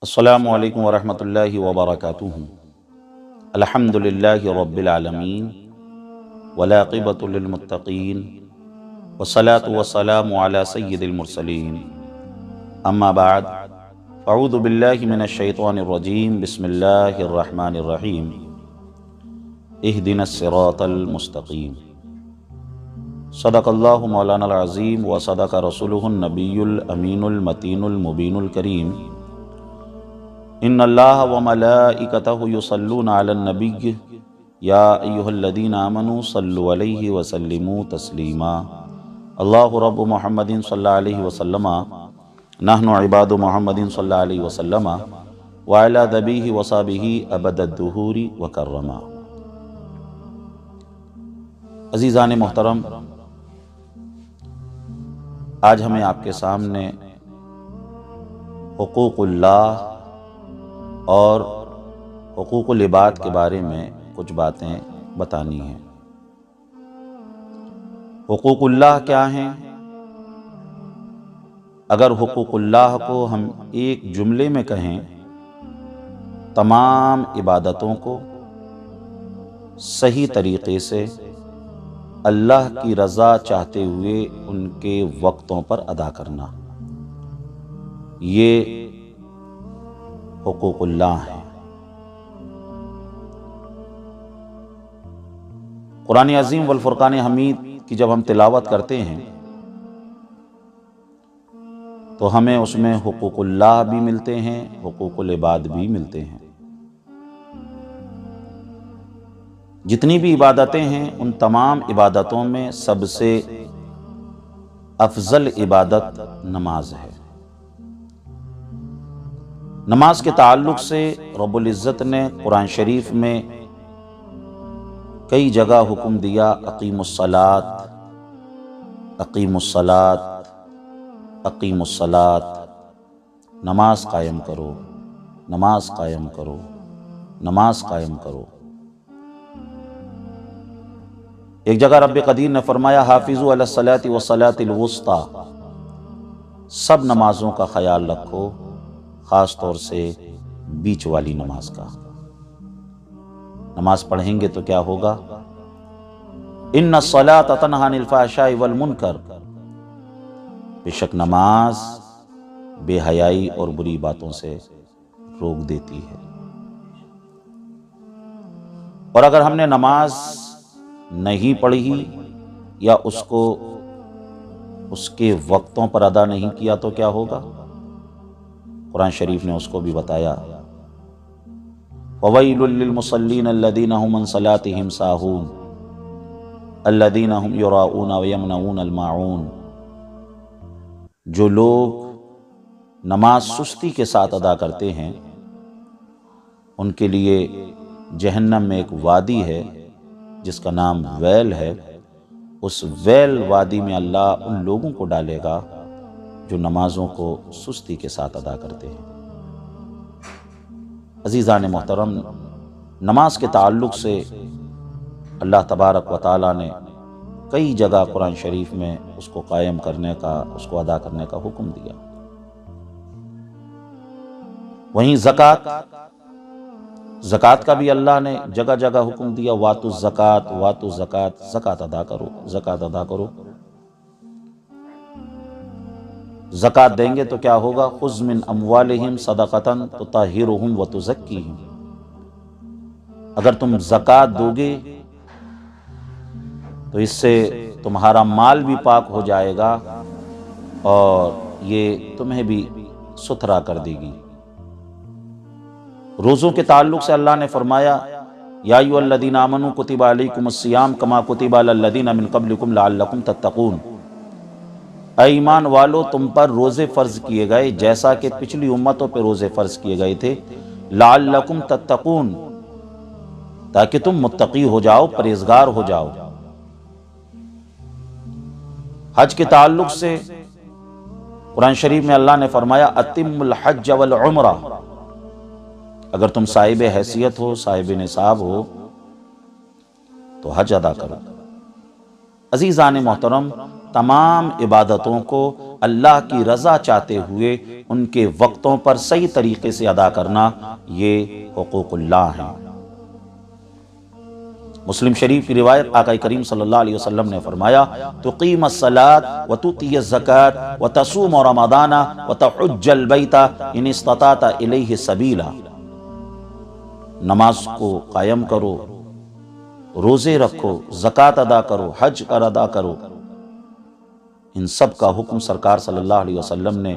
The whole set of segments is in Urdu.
السلام علیکم ورحمۃ اللہ وبرکاتہ۔ الحمدللہ رب العالمین والعاقبۃ للمتقین والصلاۃ والسلام علی سید المرسلین، اما بعد اعوذ باللہ من الشیطان الرجیم، بسم اللہ الرحمن الرحیم، اہدنا الصراط المستقیم۔ صدق اللہ مولانا العظیم وصدق رسولہ النبی الامین المتین المبین الکریم۔ ان اللہ وملائکتہ یصلون علی النبی یا ایہا الذین آمنوا صلوا علیہ وسلموا تسلیما۔ اللہ رب محمد صلی اللہ علیہ وسلم، نحن عباد محمد صلی اللہ علیہ وسلم، وعلی ذبیہ وصحبہ ابد الدہور وکرما۔ عزیزان محترم، آج ہمیں آپ کے سامنے حقوق اللہ اور حقوق العباد کے بارے میں کچھ باتیں بتانی ہیں۔ حقوق اللہ کیا ہیں؟ اگر حقوق اللہ کو ہم ایک جملے میں کہیں، تمام عبادتوں کو صحیح طریقے سے اللہ کی رضا چاہتے ہوئے ان کے وقتوں پر ادا کرنا، یہ حقوق اللہ ہیں۔ قرآن عظیم والفرقان حمید کی جب ہم تلاوت کرتے ہیں تو ہمیں اس میں حقوق اللہ بھی ملتے ہیں، حقوق العباد بھی ملتے ہیں۔ جتنی بھی عبادتیں ہیں ان تمام عبادتوں میں سب سے افضل عبادت نماز ہے۔ نماز کے تعلق سے رب العزت نے قرآن شریف میں کئی جگہ حکم دیا، اقیموا الصلاۃ، اقیموا الصلاۃ، اقیموا الصلاۃ، نماز قائم کرو، نماز قائم کرو، نماز قائم کرو۔ ایک جگہ رب قدیر نے فرمایا، حافظوا علی الصلاۃ والصلاۃ الوسطیٰ، سب نمازوں کا خیال رکھو، خاص طور سے بیچ والی نماز کا۔ نماز پڑھیں گے تو کیا ہوگا؟ ان الصلاۃ تنہی عن الفحشاء والمنکر، بے شک نماز بے حیائی اور بری باتوں سے روک دیتی ہے۔ اور اگر ہم نے نماز نہیں پڑھی یا اس کو اس کے وقتوں پر ادا نہیں کیا تو کیا ہوگا؟ قرآن شریف نے اس کو بھی بتایا، وَوَيْلٌ لِّلْمُصَلِّينَ الَّذِينَ هُمْ عَنْ صَلَاتِهِمْ سَاهُونَ الَّذِينَ هُمْ يُرَاءُونَ وَيَمْنَعُونَ الْمَاعُونَ، جو لوگ نماز سستی کے ساتھ ادا کرتے ہیں ان کے لیے جہنم میں ایک وادی ہے جس کا نام ویل ہے۔ اس ویل وادی میں اللہ ان لوگوں کو ڈالے گا جو نمازوں کو سستی کے ساتھ ادا کرتے ہیں۔ عزیزان محترم، نماز کے تعلق سے اللہ تبارک و تعالیٰ نے کئی جگہ قرآن شریف میں اس کو قائم کرنے کا، اس کو ادا کرنے کا حکم دیا۔ وہیں زکوٰۃ کا بھی اللہ نے جگہ جگہ حکم دیا، واتوا الزکوٰۃ، واتوا الزکوٰۃ، زکوٰۃ ادا کرو، زکوٰۃ ادا کرو۔ زکوٰۃ دیں گے تو کیا ہوگا؟ خذ من اموالہم صدقۃ تطہرہم وتزکیہم، اگر تم زکوٰۃ دو گے تو اس سے تمہارا مال بھی پاک ہو جائے گا اور یہ تمہیں بھی ستھرا کر دے گی۔ روزوں کے تعلق سے اللہ نے فرمایا، یا ایھا الذین آمنوا کتب علیکم الصیام کما کتب علی الذین من قبلکم لعلکم تتقون، اے ایمان والو تم پر روزے فرض کیے گئے جیسا کہ پچھلی امتوں پہ روزے فرض کیے گئے تھے، لعلکم تتقون، تاکہ تم متقی ہو جاؤ، پرہیزگار ہو جاؤ۔ حج کے تعلق سے قرآن شریف میں اللہ نے فرمایا، اتموا الحج والعمرہ، اگر تم صاحب حیثیت ہو، صاحب نصاب ہو تو حج ادا کرو۔ عزیزان محترم، تمام عبادتوں کو اللہ کی رضا چاہتے ہوئے ان کے وقتوں پر صحیح طریقے سے ادا کرنا، یہ حقوق اللہ ہیں۔ مسلم شریف کی روایت، آقا کریم صلی اللہ علیہ وسلم نے فرمایا، تقیم الصلاۃ وتؤتی الزکوٰۃ وتصوم رمضان وتحج البیت ان استطعت الیہ سبیلا۔ نماز کو قائم کرو، روزے رکھو، زکوٰۃ ادا کرو، حج کر ادا کرو۔ ان سب کا حکم سرکار صلی اللہ علیہ وسلم نے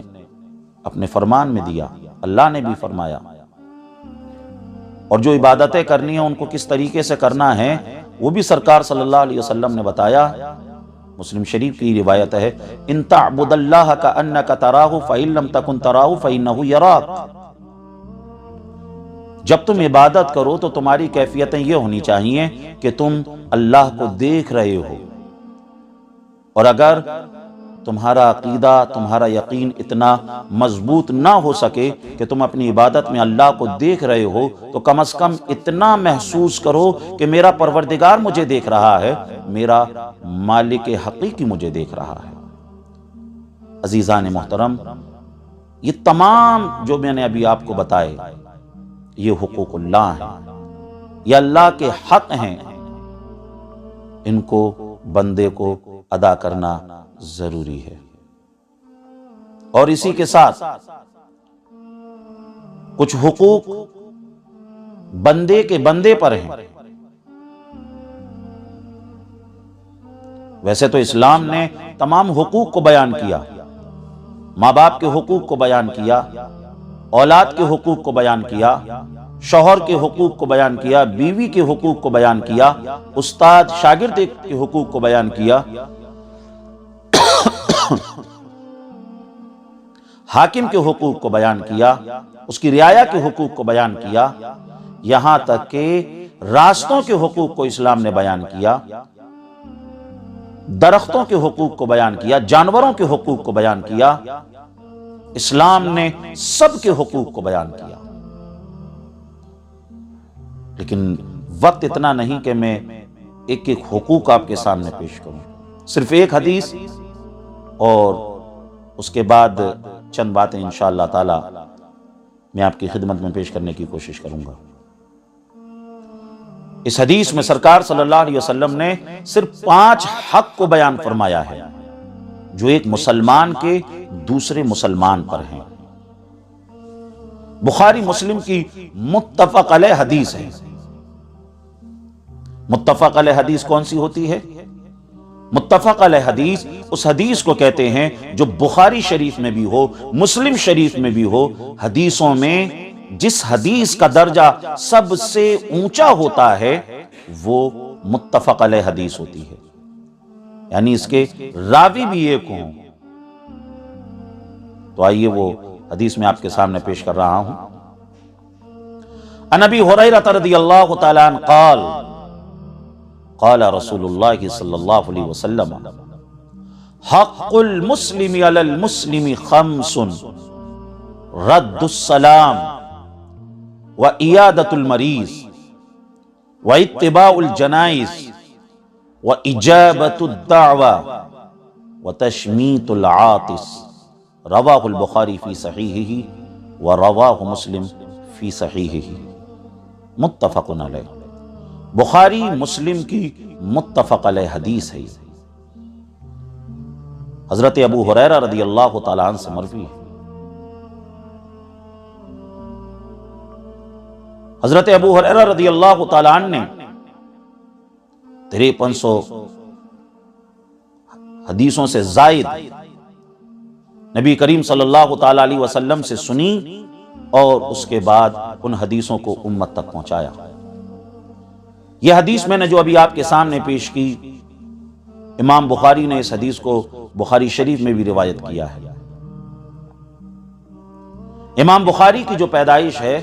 اپنے فرمان میں دیا، اللہ نے بھی فرمایا۔ اور جو عبادتیں کرنی ہیں ان کو کس طریقے سے کرنا ہے وہ بھی سرکار صلی اللہ علیہ وسلم نے بتایا۔ مسلم شریف کی روایت ہے، ان تعبد اللہ کأنک تراہ فإن لم تکن تراہ فإنہ یراک۔ جب تم عبادت کرو تو تمہاری کیفیتیں یہ ہونی چاہیے کہ تم اللہ کو دیکھ رہے ہو، اور اگر تمہارا عقیدہ، تمہارا یقین اتنا مضبوط نہ ہو سکے کہ تم اپنی عبادت میں اللہ کو دیکھ رہے ہو تو کم از کم اتنا محسوس کرو کہ میرا پروردگار مجھے دیکھ رہا ہے، میرا مالک حقیقی مجھے دیکھ رہا ہے۔ عزیزان محترم، یہ تمام جو میں نے ابھی آپ کو بتائے یہ حقوق اللہ ہیں، یہ اللہ کے حق ہیں، ان کو بندے کو ادا کرنا ضروری ہے۔ اور اسی کے ساتھ کچھ حقوق بندے کے بندے پر ہیں۔ ویسے تو اسلام نے تمام حقوق کو بیان کیا، ماں باپ کے حقوق کو بیان کیا، اولاد کے حقوق کو بیان کیا، شوہر کے حقوق کو بیان کیا، بیوی کے حقوق کو بیان کیا، استاد شاگرد کے حقوق کو بیان کیا، حاکم کے حقوق کو بیان کیا، اس کی رعایا کے حقوق کو بیان کیا، یہاں تک کہ راستوں کے حقوق کو اسلام نے بیان کیا، درختوں کے حقوق کو بیان کیا، جانوروں کے حقوق کو بیان کیا۔ اسلام نے سب کے حقوق کو بیان کیا۔ لیکن وقت اتنا نہیں کہ میں ایک ایک حقوق آپ کے سامنے پیش کروں، صرف ایک حدیث اور اس کے بعد چند باتیں انشاءاللہ تعالی میں آپ کی خدمت میں پیش کرنے کی کوشش کروں گا۔ اس حدیث میں سرکار صلی اللہ علیہ وسلم نے صرف 5 حق کو بیان فرمایا ہے جو ایک مسلمان کے دوسرے مسلمان پر ہیں۔ بخاری مسلم کی متفق علیہ حدیث ہے۔ متفق علیہ حدیث کون سی ہوتی ہے؟ متفق علیہ حدیث اس حدیث کو کہتے ہیں جو بخاری شریف میں بھی ہو، مسلم شریف میں بھی ہو، حدیثوں میں جس حدیث کا درجہ سب سے اونچا ہوتا ہے وہ متفق علیہ حدیث ہوتی ہے، یعنی اس کے راوی بھی ایک ہوں۔ تو آئیے وہ حدیث میں آپ کے سامنے پیش کر رہا ہوں۔ عن ابی ہریرہ رضی اللہ تعالی عنہ قال قال رسول اللہ صلی اللہ علیہ وسلم حق المسلم علی المسلم 5 رد السلام وعیادۃ المریض واتباع الجنائز واجابۃ الدعوہ وتشمیت العاطس، رواہ البخاری فی صحیحہ ورواہ مسلم فی صحیحہ، متفق علیہ۔ بخاری مسلم کی متفق علیہ حدیث ہے۔ حضرت ابو ہریرہ رضی اللہ تعالی عنہ سے مروی ہے۔ حضرت ابو ہریرہ رضی اللہ تعالی عنہ نے 5300 حدیثوں سے زائد نبی کریم صلی اللہ تعالی علیہ وسلم سے سنی اور اس کے بعد ان حدیثوں کو امت تک پہنچایا۔ یہ حدیث میں نے جو ابھی آپ کے سامنے پیش کی، امام بخاری نے اس حدیث کو بخاری شریف میں بھی روایت کیا ہے۔ امام بخاری کی جو پیدائش ہے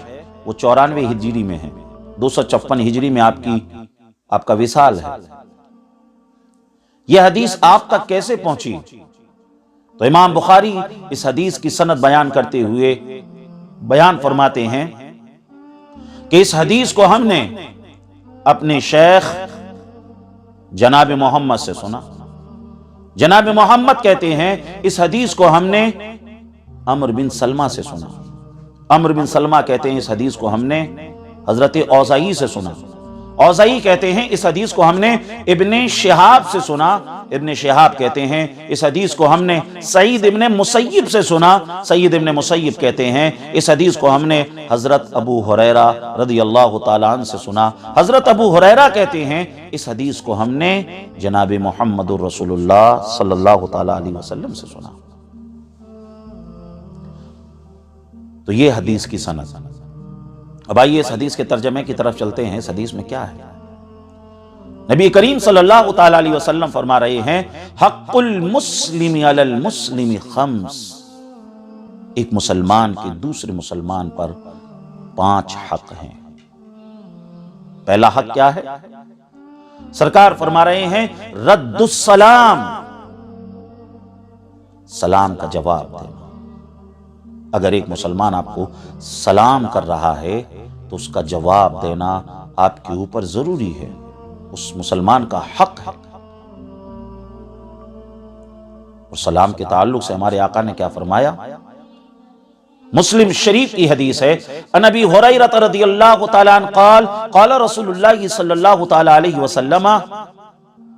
وہ 94 ہجری میں ہے، 256 ہجری میں آپ کا وصال ہے۔ یہ حدیث آپ تک کیسے پہنچی؟ تو امام بخاری اس حدیث کی سند بیان کرتے ہوئے بیان فرماتے ہیں کہ اس حدیث کو ہم نے اپنے شیخ جناب محمد سے سنا، جناب محمد کہتے ہیں اس حدیث کو ہم نے عمرو بن سلمہ سے سنا. عمرو بن سلمہ کہتے ہیں اس حدیث کو ہم نے حضرت اوزاعی سے سنا. اوزاعی کہتے ہیں اس حدیث کو ہم نے ابن شہاب سے سنا. ابن شہاب کہتے ہیں اس حدیث کو ہم نے سعید ابن مسیب سے سنا. سعید ابن مسیب کہتے ہیں اس حدیث کو ہم نے حضرت ابو ہریرہ رضی اللہ تعالیٰ عنہ سے سنا. حضرت ابو ہریرہ کہتے ہیں اس حدیث کو ہم نے جناب محمد الرسول اللہ صلی اللہ تعالیٰ علیہ وسلم سے سنا. تو یہ حدیث کی سند. اب آئیے اس حدیث کے ترجمے کی طرف چلتے ہیں. اس حدیث میں کیا ہے؟ نبی کریم صلی اللہ تعالی علیہ وسلم فرما رہے ہیں حق المسلم علی المسلم خمس. ایک مسلمان کے دوسرے مسلمان پر 5 حق ہیں. پہلا حق کیا ہے؟ سرکار فرما رہے ہیں رد السلام، سلام کا جواب دینا. اگر ایک مسلمان آپ کو سلام کر رہا ہے تو اس کا جواب دینا آپ کے اوپر ضروری ہے، اس مسلمان کا حق ہے. اور سلام کے تعلق سے ہمارے آقا نے کیا فرمایا؟ مسلم شریف کی حدیث ہے عن ابی ہریرہ رضی اللہ تعالی عنہ قال قال رسول اللہ صلی اللہ تعالی علیہ وسلم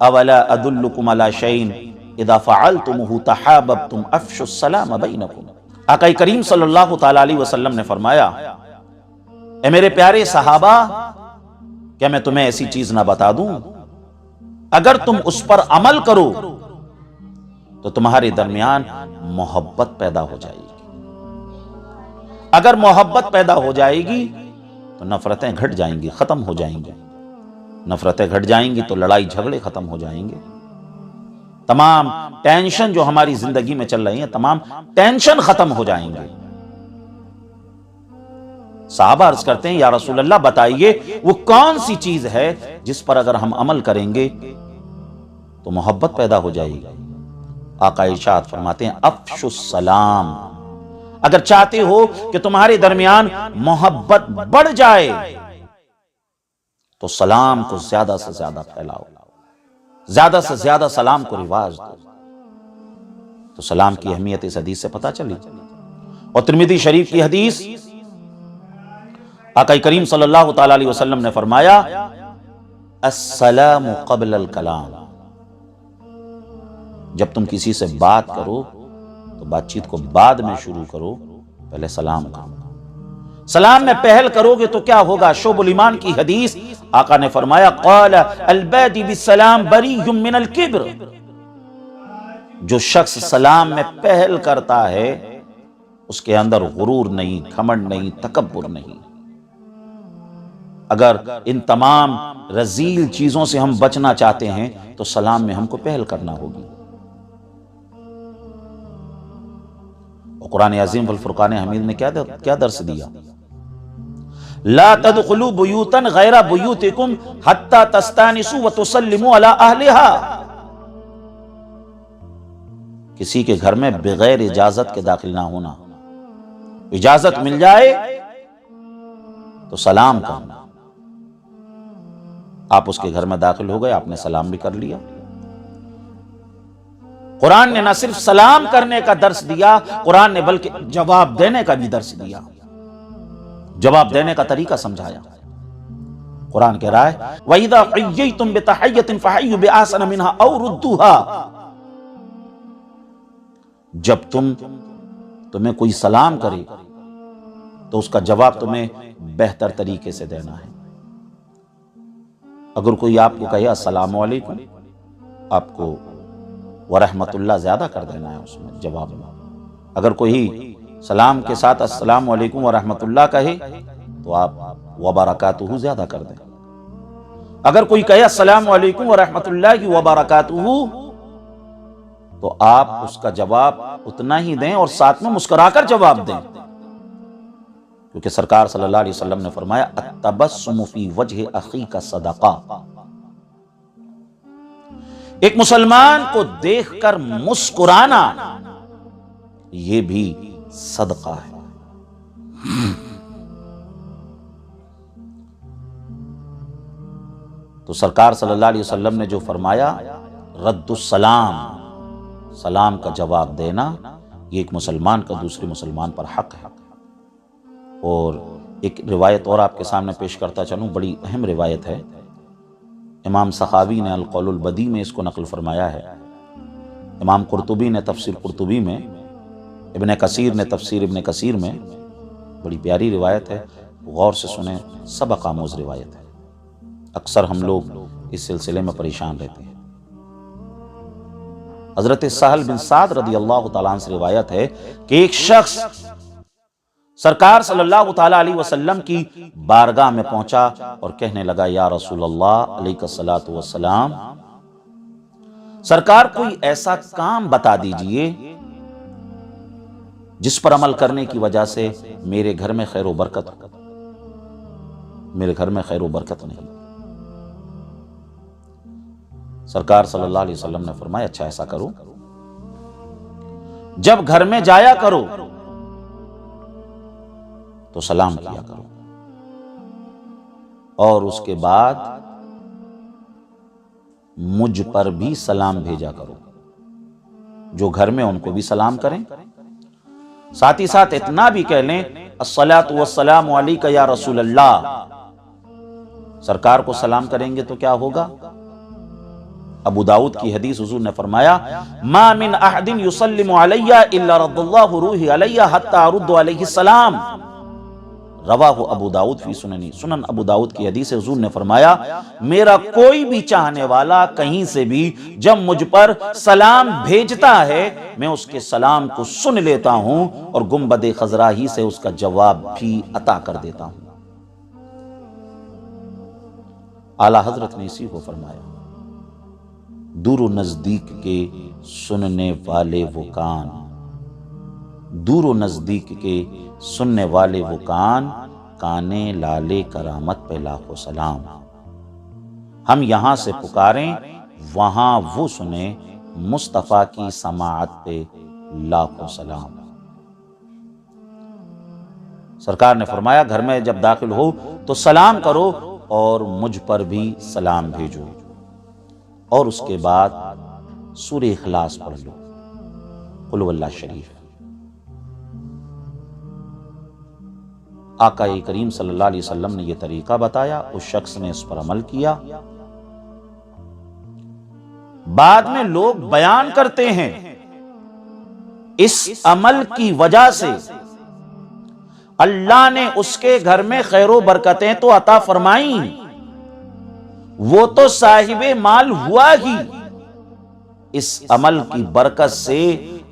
اولا ادلکم علی شیء اذا فعلتموه تحاببتم افشوا السلام بینکم. آقا کریم صلی اللہ تعالی علیہ وسلم نے فرمایا اے میرے پیارے صحابہ، کیا میں تمہیں ایسی چیز نہ بتا دوں اگر تم اس پر عمل کرو تو تمہارے درمیان محبت پیدا ہو جائے گی. اگر محبت پیدا ہو جائے گی تو نفرتیں گھٹ جائیں گی، ختم ہو جائیں گی. نفرتیں گھٹ جائیں گی تو لڑائی جھگڑے ختم ہو جائیں گے. تمام ٹینشن جو ہماری زندگی میں چل رہی ہیں تمام ٹینشن ختم ہو جائیں گے. صحابہ عرض کرتے ہیں یا رسول اللہ بتائیے وہ کون سی چیز ہے جس پر اگر ہم عمل کریں گے تو محبت پیدا ہو جائے گی؟ آقا ارشاد فرماتے ہیں افشوا السلام. اگر چاہتے ہو کہ تمہارے درمیان محبت بڑھ جائے تو سلام کو زیادہ سے زیادہ پھیلاؤ، زیادہ سے زیادہ سلام کو رواج دو. تو سلام کی اہمیت اس حدیث سے پتہ چلی. اور ترمذی شریف کی حدیث آقا کریم صلی اللہ تعالی علیہ وسلم نے فرمایا السلام قبل الکلام. جب تم کسی سے بات کرو تو بات چیت کو بعد میں شروع کرو، پہلے سلام کرو. سلام میں پہل کرو گے تو کیا ہوگا؟ شعب الایمان کی حدیث آقا نے فرمایا قال البادی بالسلام بری من الکبر. جو شخص سلام میں پہل کرتا ہے اس کے اندر غرور نہیں، گھمنڈ نہیں، تکبر نہیں. اگر ان تمام رذیل چیزوں سے ہم بچنا چاہتے ہیں تو سلام میں ہم کو پہل کرنا ہوگی. اور قرآن عظیم والفرقان حمید نے کیا درس دیا؟ لا تدخلوا بیوتا غیر بیوتکم حتی تستانسوا وتسلموا علی اہلها. کسی کے گھر میں بغیر اجازت کے داخل نہ ہونا. اجازت مل جائے تو سلام کرنا. آپ اس کے گھر میں داخل ہو گئے، آپ نے سلام بھی کر لیا. قرآن نے نہ صرف سلام کرنے کا درس دیا، قرآن نے بلکہ جواب دینے کا بھی درس دیا، جواب دینے کا طریقہ سمجھایا. قرآن کہہ رہا ہے وَإِذَا حَيَّيْتُمْ بِتَحِيَّةٍ فَحَيُّوا بِأَحْسَنَ مِنْهَا أَوْ رُدُّوهَا. جب تمہیں کوئی سلام کرے تو اس کا جواب تمہیں بہتر طریقے سے دینا ہے. اگر کوئی آپ کو کہے السلام علیکم، آپ کو ورحمت اللہ زیادہ کر دینا ہے اس میں جواب میں. اگر کوئی سلام کے ساتھ السلام علیکم ورحمت اللہ کہے تو آپ وبرکاتہ زیادہ کر دیں. اگر کوئی کہے السلام علیکم ورحمت اللہ وبرکاتہ تو آپ اس کا جواب اتنا ہی دیں اور ساتھ میں مسکرا کر جواب دیں، کیونکہ سرکار صلی اللہ علیہ وسلم نے فرمایا التبسم فی وجہ اخیک صدقہ. ایک مسلمان کو دیکھ کر مسکرانا یہ بھی صدقہ ہے. تو سرکار صلی اللہ علیہ وسلم نے جو فرمایا رد السلام، سلام کا جواب دینا یہ ایک مسلمان کا دوسرے مسلمان پر حق ہے۔ اور ایک روایت اور آپ کے سامنے پیش کرتا چلوں، بڑی اہم روایت ہے، امام سخاوی نے القول البدیع میں اس کو نقل فرمایا ہے، امام قرطبی نے تفسیر قرطبی میں، ابن کثیر نے تفسیر ابن کثیر میں، بڑی پیاری روایت ہے، غور سے سنیں، سبق آموز روایت ہے، اکثر ہم لوگ اس سلسلے میں پریشان رہتے ہیں۔ حضرت سہل بن سعد رضی اللہ تعالیٰ عنہ سے روایت ہے کہ ایک شخص سرکار صلی اللہ تعالیٰ علیہ وسلم کی بارگاہ میں پہنچا اور کہنے لگا، یا رسول اللہ علیہ الصلوۃ والسلام، سرکار کوئی ایسا کام بتا دیجئے جس پر عمل کرنے کی وجہ سے میرے گھر میں خیر و برکت ہو۔ میرے گھر میں خیر و برکت نہیں۔ سرکار صلی اللہ علیہ وسلم نے فرمایا، اچھا ایسا کرو، جب گھر میں جایا کرو تو سلام کیا کرو، اور اس کے بعد مجھ پر بھی سلام بھیجا کرو، جو گھر میں ان کو بھی سلام کریں، ساتھ ہی ساتھ اتنا بھی کہہ لیں، الصلاۃ والسلام علیک یا رسول اللہ، سرکار کو سلام کریں گے تو کیا ہوگا؟ ابو داؤد کی حدیث، حضور نے فرمایا، ما من احد یسلم علی الا رد اللہ روحی علی حتی ارد علیہ السلام، رواہ ابو داؤد فی سننی، سنن ابو داؤد کی حدیث، حضور نے فرمایا، میرا کوئی بھی چاہنے والا کہیں سے بھی جب مجھ پر سلام بھیجتا ہے، میں اس کے سلام کو سن لیتا ہوں اور گنبد خضرا ہی سے اس کا جواب بھی عطا کر دیتا ہوں۔ اعلیٰ حضرت نے اسی کو فرمایا، دور و نزدیک کے سننے والے وہ کان، دور و نزدیک کے سننے والے وہ کان، کانے لالے کرامت پہ لاکھوں سلام، ہم یہاں سے پکاریں وہاں وہ سنیں، مصطفیٰ کی سماعت پہ لاکھوں سلام۔ سرکار نے فرمایا، گھر میں جب داخل ہو تو سلام کرو اور مجھ پر بھی سلام بھیجو، اور اس کے بعد سورہ اخلاص پڑھ لو، قل هو اللہ شریف۔ آقا کریم صلی اللہ علیہ وسلم نے یہ طریقہ بتایا، اس شخص نے اس پر عمل کیا۔ بعد میں لوگ بیان کرتے ہیں، اس عمل کی وجہ سے اللہ نے اس کے گھر میں خیر و برکتیں تو عطا فرمائیں، وہ تو صاحب مال ہوا ہی، اس عمل کی برکت سے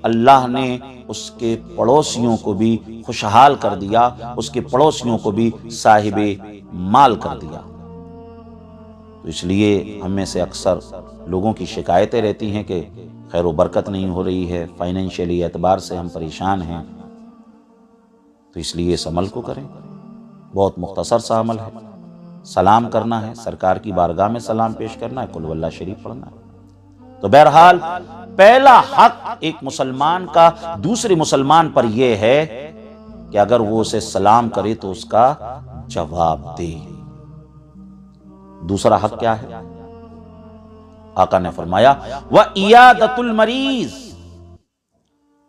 اللہ نے اس کے پڑوسیوں کو بھی خوشحال کر دیا، اس کے پڑوسیوں کو بھی صاحب مال کر دیا۔ تو اس لیے ہم میں سے اکثر لوگوں کی شکایتیں رہتی ہیں کہ خیر و برکت نہیں ہو رہی ہے، فائنینشیلی اعتبار سے ہم پریشان ہیں، تو اس لیے اس عمل کو کریں، بہت مختصر سا عمل ہے، سلام کرنا ہے، سرکار کی بارگاہ میں سلام پیش کرنا ہے، قل هو اللہ شریف پڑھنا ہے۔ تو بہرحال پہلا حق ایک مسلمان کا دوسرے مسلمان پر یہ ہے کہ اگر وہ اسے سلام کرے تو اس کا جواب دے۔ دوسرا حق کیا ہے؟ آقا نے فرمایا، وَعِيَادَةُ الْمَرِيضِ،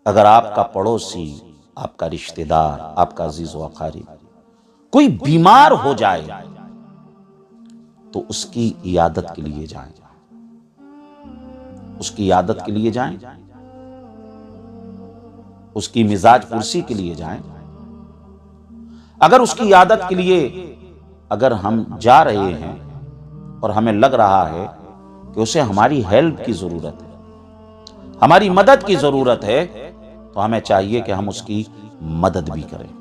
اگر آپ کا پڑوسی، آپ کا رشتہ دار، آپ کا عزیز و اقارب کوئی بیمار ہو جائے تو اس کی عیادت کے لیے جائیں، اس کی عیادت کے لیے جائیں، اس کی مزاج پرسی کے لیے جائیں۔ اگر اس کی عیادت کے لیے اگر ہم جا رہے ہیں اور ہمیں لگ رہا ہے کہ اسے ہماری ہیلپ کی ضرورت ہے، ہماری مدد کی ضرورت ہے، تو ہمیں چاہیے کہ ہم اس کی مدد بھی کریں،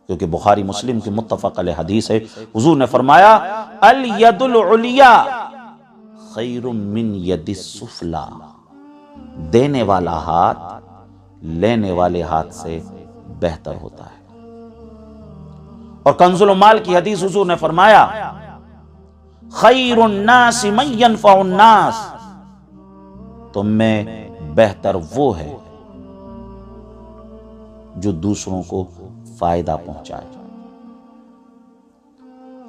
کیونکہ بخاری مسلم کی متفق علیہ حدیث ہے، حضور نے فرمایا، الید العلیٰ خیر من ید السفلی، دینے والا ہاتھ لینے والے ہاتھ سے بہتر ہوتا ہے۔ اور کنز المال کی حدیث، حضور نے فرمایا، خیر الناس من ینفع الناس، تم میں بہتر وہ ہے جو دوسروں کو فائدہ پہنچائے۔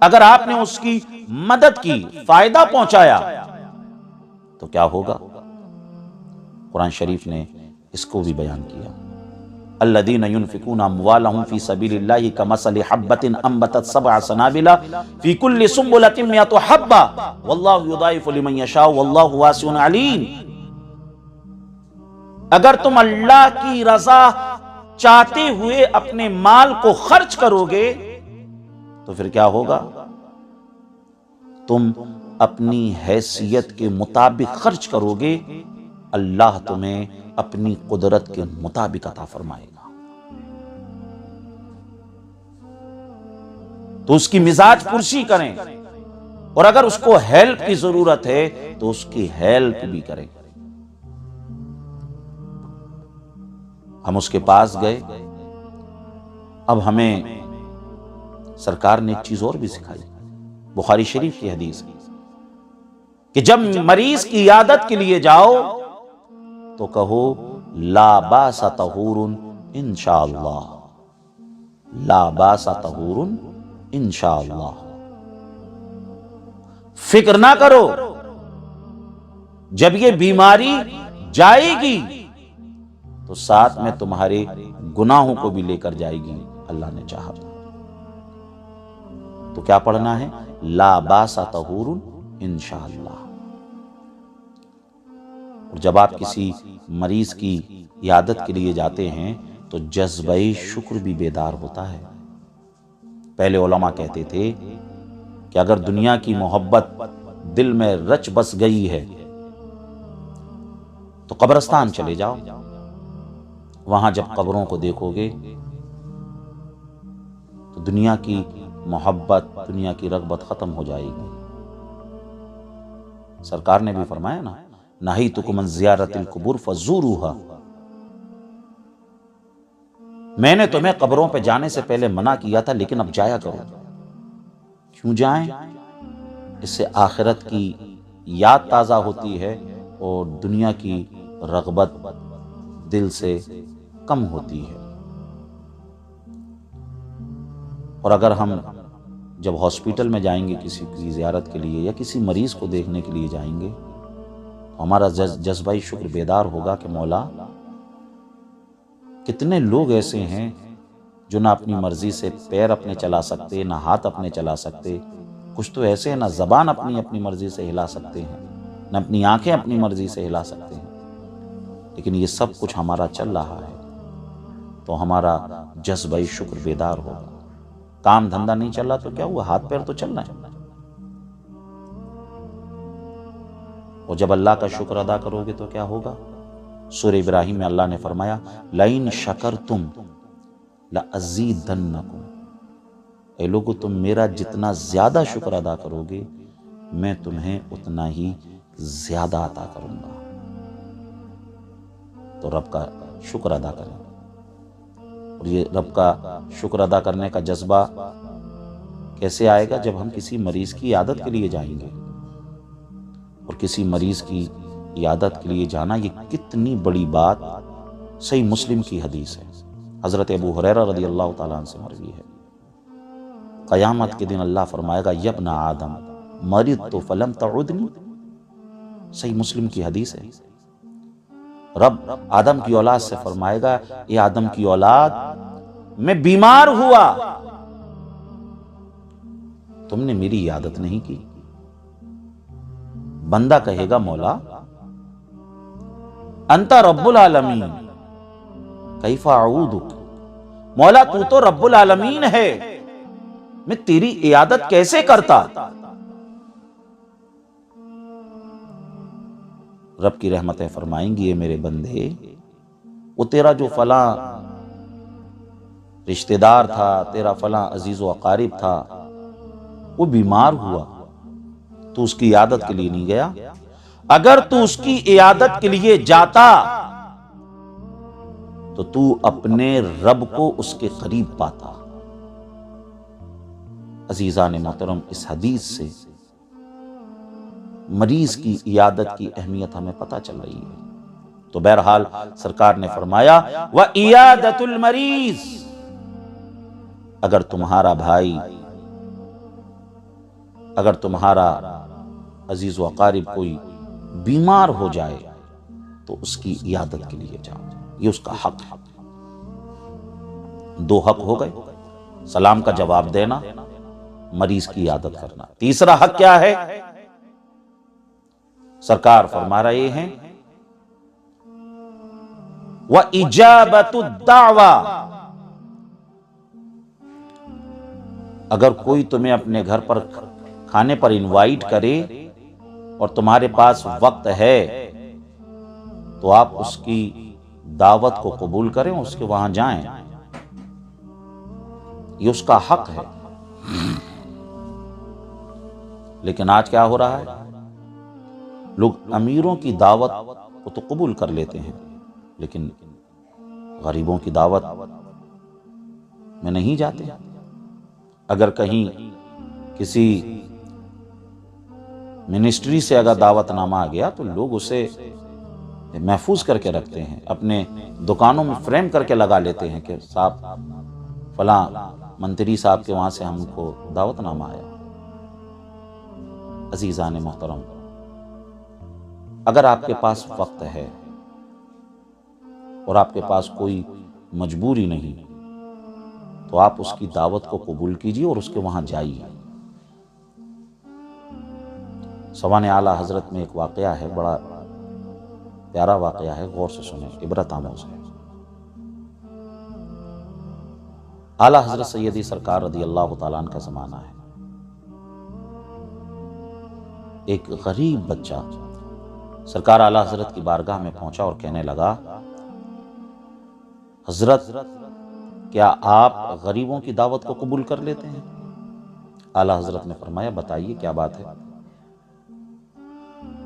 اگر آپ نے اس کی مدد کی، فائدہ پہنچایا، تو کیا ہوگا؟ قرآن شریف نے اس کو بھی بیان کیا، الذین ينفقون اموالهم فی سبیل اللہ کمثل حبۃ انبتت سبع سنابل فی کل سنبلۃ مئۃ حبۃ واللہ یضاعف لمن یشاء واللہ واسع علیم۔ اگر تم اللہ کی رضا چاہتے ہوئے اپنے مال کو خرچ کرو گے تو پھر کیا ہوگا؟ تم اپنی حیثیت کے مطابق خرچ کرو گے، اللہ تمہیں اپنی قدرت کے مطابق عطا فرمائے گا۔ تو اس کی مزاج پرسی کریں، اور اگر اس کو ہیلپ کی ضرورت ہے تو اس کی ہیلپ بھی کریں۔ ہم اس کے پاس گئے، اب ہمیں سرکار نے ایک چیز اور بھی سکھائی، بخاری شریف کی حدیث کہ جب مریض کی عیادت کے لیے جاؤ تو کہو لا باس طہور انشاءاللہ، لا باس طہور انشاءاللہ۔ فکر نہ کرو، جب یہ بیماری جائے گی تو ساتھ میں تمہارے گناہوں کو بھی لے کر جائے گی، اللہ نے چاہا تو کیا پڑھنا ہے؟ لا باس طہور انشاءاللہ۔ اور جب آپ کسی مریض کی عیادت کے لیے جاتے ہیں تو جذبہ شکر بھی بیدار ہوتا ہے۔ پہلے علماء کہتے تھے کہ اگر دنیا کی محبت دل میں رچ بس گئی ہے تو قبرستان چلے جاؤ، وہاں جب قبروں کو دیکھو گے تو دنیا کی محبت، دنیا کی رغبت ختم ہو جائے گی۔ سرکار نے بھی فرمایا نا، نہیتکم عن زیارت القبور فزوروها، میں نے تمہیں قبروں پہ جانے سے پہلے منع کیا تھا لیکن اب جایا کرو۔ کیوں جائیں؟ اس سے آخرت کی یاد تازہ ہوتی ہے اور دنیا کی رغبت دل سے کم ہوتی ہے۔ اور اگر ہم جب ہاسپٹل میں جائیں گے کسی کی زیارت کے لیے یا کسی مریض کو دیکھنے کے لیے جائیں گے، ہمارا جذبہ شکر بیدار ہوگا کہ مولا کتنے لوگ ایسے ہیں جو نہ اپنی مرضی سے پیر اپنے چلا سکتے، نہ ہاتھ اپنے چلا سکتے، کچھ تو ایسے ہیں نہ زبان اپنی مرضی سے ہلا سکتے ہیں، نہ اپنی آنکھیں اپنی مرضی سے ہلا سکتے ہیں، لیکن یہ سب کچھ ہمارا چل رہا ہے تو ہمارا جذبہ شکر بیدار ہوگا۔ کام دھندہ نہیں چل رہا تو کیا ہوا، ہاتھ پیر تو چلنا ہے، اور جب اللہ کا شکر ادا کرو گے تو کیا ہوگا؟ سورہ ابراہیم میں اللہ نے فرمایا لَإِن شَكَرْتُمْ لَأَزِيدَنَّكُمْ، اے لوگو تم میرا جتنا زیادہ شکر ادا کرو گے میں تمہیں اتنا ہی زیادہ عطا کروں گا۔ تو رب کا شکر ادا کریں، اور یہ رب کا شکر ادا کرنے کا جذبہ کیسے آئے گا؟ جب ہم کسی مریض کی عیادت کے لیے جائیں گے، اور کسی مریض کی عیادت کے لیے جانا یہ کتنی بڑی بات صحیح مسلم کی حدیث ہے، حضرت ابو ہریرہ رضی اللہ تعالیٰ عنہ سے مروی ہے، قیامت کے دن اللہ فرمائے گا یا ابن آدم مرضت فلم تعدنی، صحیح مسلم کی حدیث ہے۔ رب آدم کی اولاد سے فرمائے گا اے آدم کی اولاد میں بیمار ہوا، تم نے میری عیادت نہیں کی۔ بندہ کہے گا مولا انت رب العالمین کیف اعودک، مولا تو تو رب العالمین ہے، میں تیری عیادت کیسے کرتا؟ رب کی رحمتیں فرمائیں گی اے میرے بندے، وہ تیرا جو فلاں رشتہ دار تھا، تیرا فلاں عزیز و اقارب تھا، وہ بیمار ہوا، تو اس کی عیادت کے لیے نہیں گیا؟ اگر تو اس کی عیادت کے لیے جاتا تو تو اپنے رب کو اس کے قریب پاتا۔ عزیزان محترم، اس حدیث سے مریض کی عیادت کی اہمیت ہمیں پتہ چل رہی ہے۔ تو بہرحال سرکار نے فرمایا وَعِیَادَةُ الْمَرِیض، اگر تمہارا بھائی، اگر تمہارا عزیز و اقارب کوئی بیمار ہو جائے تو اس کی عیادت کے لیے جاؤ، یہ اس کا حق ہے۔ دو حق ہو گئے، سلام کا جواب دینا، مریض کی عیادت کرنا۔ تیسرا حق کیا ہے؟ سرکار فرما رہے ہیں وَإِجَابَةُ الدَّعْوَةِ، اگر کوئی تمہیں اپنے گھر پر کھانے پر انوائٹ کرے اور تمہارے پاس وقت ہے تو آپ اس کی دعوت کو قبول کریں، اس کے وہاں جائیں، یہ اس کا حق ہے۔ لیکن آج کیا ہو رہا ہے؟ لوگ امیروں کی دعوت کو تو قبول کر لیتے ہیں لیکن غریبوں کی دعوت میں نہیں جاتے۔ اگر کہیں کسی منسٹری سے اگر دعوت نامہ آ گیا تو لوگ اسے محفوظ کر کے رکھتے ہیں، اپنے دکانوں میں فریم کر کے لگا لیتے ہیں کہ صاحب فلاں منتری صاحب کے وہاں سے ہم کو دعوت نامہ آیا۔ عزیزان محترم، اگر آپ کے پاس وقت ہے اور آپ کے پاس کوئی مجبوری نہیں تو آپ اس کی دعوت کو قبول کیجیے اور اس کے وہاں جائیے۔ سوان اعلیٰ حضرت میں ایک واقعہ ہے، بڑا پیارا واقعہ ہے، غور سے سنیں، عبرت آموز ہے۔ اعلیٰ حضرت سیدی سرکار رضی اللہ تعالیٰ عنہ کا زمانہ ہے۔ ایک غریب بچہ سرکار اعلیٰ حضرت کی بارگاہ میں پہنچا اور کہنے لگا، حضرت کیا آپ غریبوں کی دعوت کو قبول کر لیتے ہیں؟ اعلیٰ حضرت نے فرمایا، بتائیے کیا بات ہے؟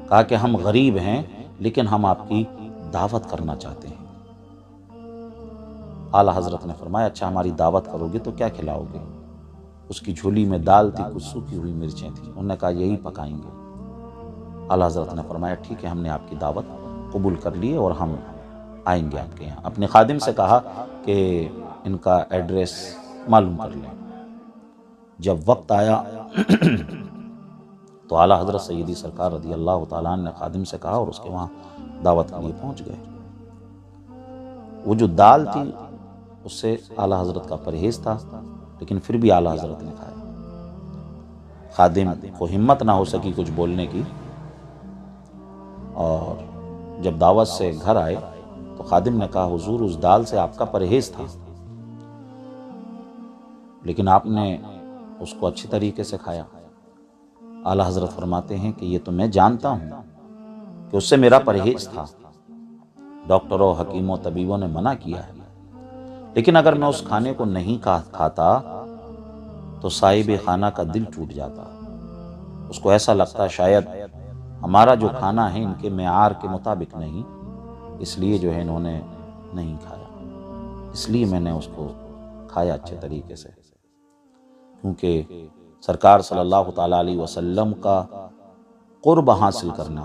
کہا کہ ہم غریب ہیں لیکن ہم آپ کی دعوت کرنا چاہتے ہیں۔ اعلیٰ حضرت نے فرمایا، اچھا ہماری دعوت کرو گے تو کیا کھلاؤ گے؟ اس کی جھولی میں دال تھی، کچھ سوکھی ہوئی مرچیں تھیں، انہوں نے کہا یہی پکائیں گے۔ اعلیٰ حضرت نے فرمایا، ٹھیک ہے، ہم نے آپ کی دعوت قبول کر لی اور ہم آئیں گے آپ کے یہاں۔ اپنے خادم سے کہا کہ ان کا ایڈریس معلوم کر لیں۔ جب وقت آیا تو اعلیٰ حضرت سیدی سرکار رضی اللہ تعالیٰ عنہ نے خادم سے کہا اور اس کے وہاں دعوت کے لیے پہنچ گئے۔ وہ جو دال تھی اس سے اعلیٰ حضرت کا پرہیز تھا لیکن پھر بھی اعلیٰ حضرت نے کھایا۔ خادم کو ہمت نہ ہو سکی کچھ بولنے کی، اور جب دعوت سے گھر آئے تو خادم نے کہا، حضور اس دال سے آپ کا پرہیز تھا لیکن آپ نے اس کو اچھی طریقے سے کھایا۔ اعلیٰ حضرت فرماتے ہیں کہ یہ تو میں جانتا ہوں کہ اس سے میرا پرہیز تھا، ڈاکٹروں، حکیموں، طبیبوں نے منع کیا ہے، لیکن اگر میں اس کھانے کو نہیں کھاتا تو صاحب خانہ کا دل ٹوٹ جاتا، اس کو ایسا لگتا شاید ہمارا جو کھانا ہے ان کے معیار کے مطابق نہیں، اس لیے جو ہے انہوں نے نہیں کھایا، اس لیے میں نے اس کو کھایا اچھے طریقے سے۔ کیونکہ سرکار صلی اللہ تعالیٰ علیہ وسلم کا قرب حاصل کرنا،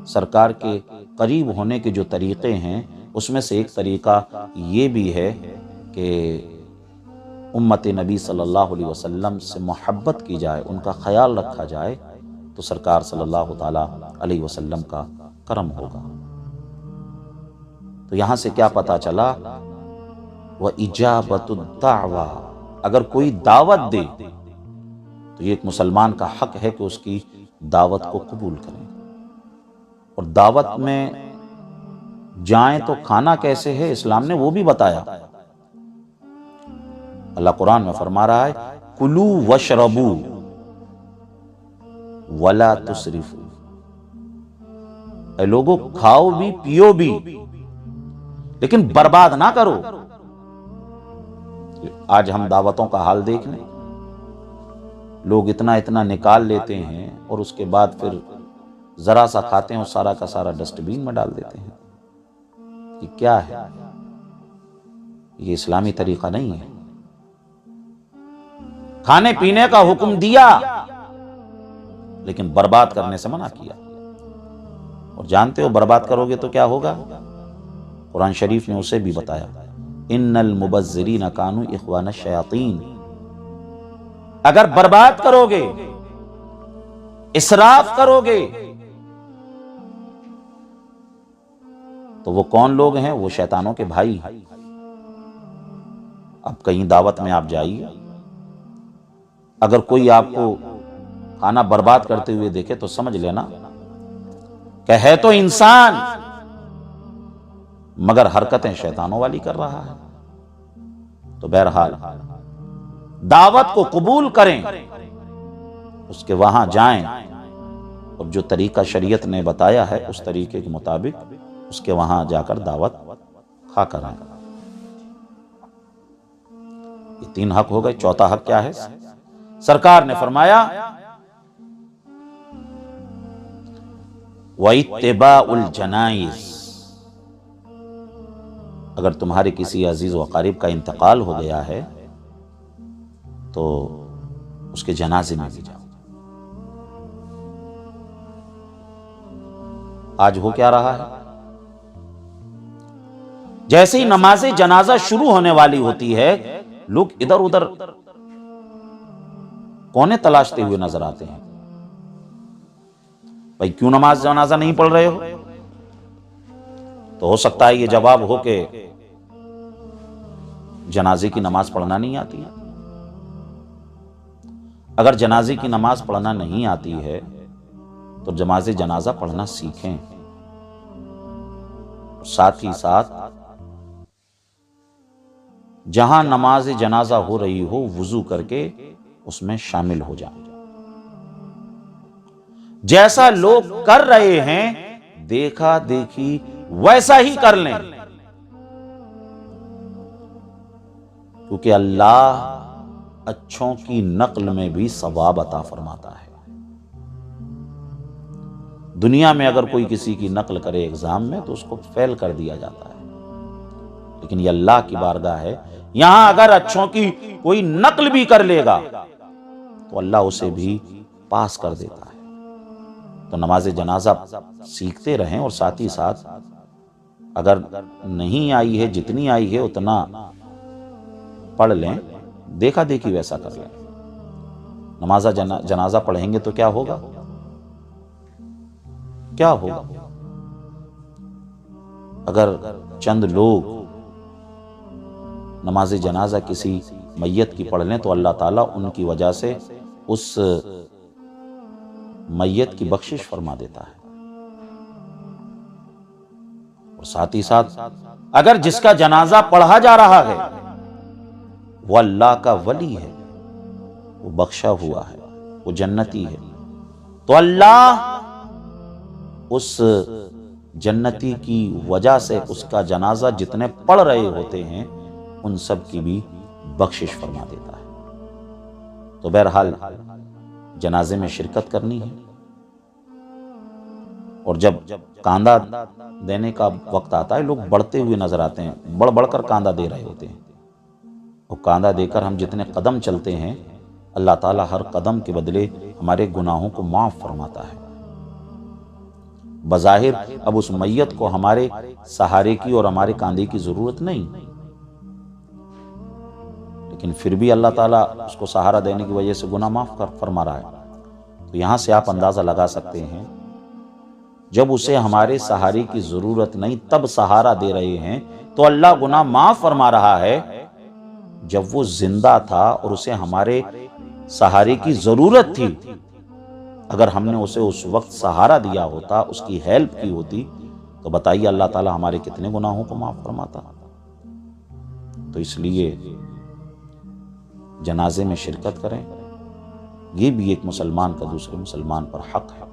سرکار کے قریب ہونے کے جو طریقے ہیں اس میں سے ایک طریقہ یہ بھی ہے کہ امت نبی صلی اللہ علیہ وسلم سے محبت کی جائے، ان کا خیال رکھا جائے، تو سرکار صلی اللہ تعالیٰ علیہ وسلم کا کرم ہوگا۔ تو یہاں سے کیا پتا چلا؟ وَإِجَابَةُ الدَّعْوَةِ، اگر کوئی دعوت دے تو یہ ایک مسلمان کا حق ہے کہ اس کی دعوت کو قبول کریں، اور دعوت میں جائیں تو کھانا کیسے ہے اسلام نے وہ بھی بتایا۔ اللہ قرآن میں فرما رہا ہے، کُلُوا وَاشْرَبُوا وَلَا تُسْرِفُوا، اے لوگو کھاؤ بھی پیو بھی لیکن برباد نہ کرو۔ آج ہم دعوتوں کا حال دیکھ لیں، لوگ اتنا اتنا نکال لیتے ہیں اور اس کے بعد پھر ذرا سا کھاتے ہیں اور سارا کا سارا ڈسٹ بین میں ڈال دیتے ہیں۔ یہ کیا ہے؟ یہ اسلامی طریقہ نہیں ہے۔ کھانے پینے کا حکم دیا لیکن برباد کرنے سے منع کیا، اور جانتے ہو برباد کرو گے تو کیا ہوگا؟ قرآن شریف نے اسے بھی بتایا، ان المبذرین کانوا اخوان الشیاطین، اگر برباد کرو گے، اسراف کرو گے تو وہ کون لوگ ہیں؟ وہ شیطانوں کے بھائی ہیں۔ اب کہیں دعوت میں آپ جائیے، اگر کوئی آپ کو کھانا برباد کرتے ہوئے دیکھے تو سمجھ لینا کہ ہے تو انسان مگر حرکتیں شیطانوں والی کر رہا ہے۔ تو بہرحال دعوت کو قبول کریں، اس کے وہاں جائیں، اور جو طریقہ شریعت نے بتایا ہے اس طریقے کے مطابق اس کے وہاں جا کر دعوت کھا کر آئیں۔ یہ 3 حق ہو گئے۔ چوتھا حق کیا ہے؟ سرکار نے فرمایا وَإِتِّبَاعُ الْجَنَائِزِ، اگر تمہارے کسی عزیز و اقارب کا انتقال ہو گیا ہے تو اس کے جنازے میں بھی جاؤ۔ آج ہو کیا رہا ہے؟ جیسے ہی نماز جنازہ شروع ہونے والی ہوتی ہے، لوگ ادھر ادھر کونے تلاشتے ہوئے نظر آتے ہیں۔ بھائی کیوں نماز جنازہ نہیں پڑھ رہے ہو؟ تو ہو سکتا ہے یہ جواب ہو کہ جنازے کی نماز پڑھنا نہیں آتی ہے۔ اگر جنازے کی نماز پڑھنا نہیں آتی ہے تو نماز جنازہ پڑھنا سیکھیں، ساتھ ہی ساتھ جہاں نماز جنازہ ہو رہی ہو وضو کر کے اس میں شامل ہو جائیں۔ جیسا لوگ کر رہے ہیں دیکھا دیکھی ویسا ہی کر لیں، کیونکہ اللہ اچھوں کی نقل میں بھی ثواب عطا فرماتا ہے۔ دنیا میں اگر کوئی کسی کی نقل کرے ایگزام میں تو اس کو فیل کر دیا جاتا ہے، لیکن یہ اللہ کی بارگاہ ہے، یہاں اگر اچھوں کی کوئی نقل بھی کر لے گا تو اللہ اسے بھی پاس کر دیتا ہے۔ تو نماز جنازہ سیکھتے رہیں، اور ساتھ ہی ساتھ اگر نہیں آئی ہے جتنی آئی ہے اتنا پڑھ لیں، دیکھا دیکھی ویسا کر لیں۔ نماز جنازہ پڑھیں گے تو کیا ہوگا؟ کیا ہوگا؟ اگر چند لوگ نماز جنازہ کسی میت کی پڑھ لیں تو اللہ تعالیٰ ان کی وجہ سے اس میت کی بخشش فرما دیتا ہے۔ اور ساتھ ہی ساتھ اگر جس کا جنازہ پڑھا جا رہا ہے وہ اللہ کا ولی ہے، وہ بخشا ہوا ہے، وہ جنتی ہے، تو اللہ اس جنتی کی وجہ سے اس کا جنازہ جتنے پڑھ رہے ہوتے ہیں ان سب کی بھی بخشش فرما دیتا ہے۔ تو بہرحال جنازے میں شرکت کرنی ہے، اور جب کاندھا دینے کا وقت آتا ہے لوگ بڑھتے ہوئے نظر آتے ہیں، بڑھ بڑھ کر کاندھا دے رہے ہوتے ہیں، اور کاندھا دے کر ہم جتنے قدم چلتے ہیں اللہ تعالیٰ ہر قدم کے بدلے ہمارے گناہوں کو معاف فرماتا ہے۔ بظاہر اب اس میت کو ہمارے سہارے کی اور ہمارے کاندھے کی ضرورت نہیں، لیکن پھر بھی اللہ تعالیٰ اس کو سہارا دینے کی وجہ سے گناہ معاف فرما رہا ہے۔ تو یہاں سے آپ اندازہ لگا سکتے ہیں جب اسے ہمارے سہارے کی ضرورت نہیں تب سہارا دے رہے ہیں تو اللہ گناہ معاف فرما رہا ہے۔ جب وہ زندہ تھا اور اسے ہمارے سہارے کی ضرورت تھی، اگر ہم نے اسے اس وقت سہارا دیا ہوتا، اس کی ہیلپ کی ہوتی، تو بتائیے اللہ تعالیٰ ہمارے کتنے گناہوں کو معاف فرماتا۔ تو اس لیے جنازے میں شرکت کریں، یہ بھی ایک مسلمان کا دوسرے مسلمان پر حق ہے،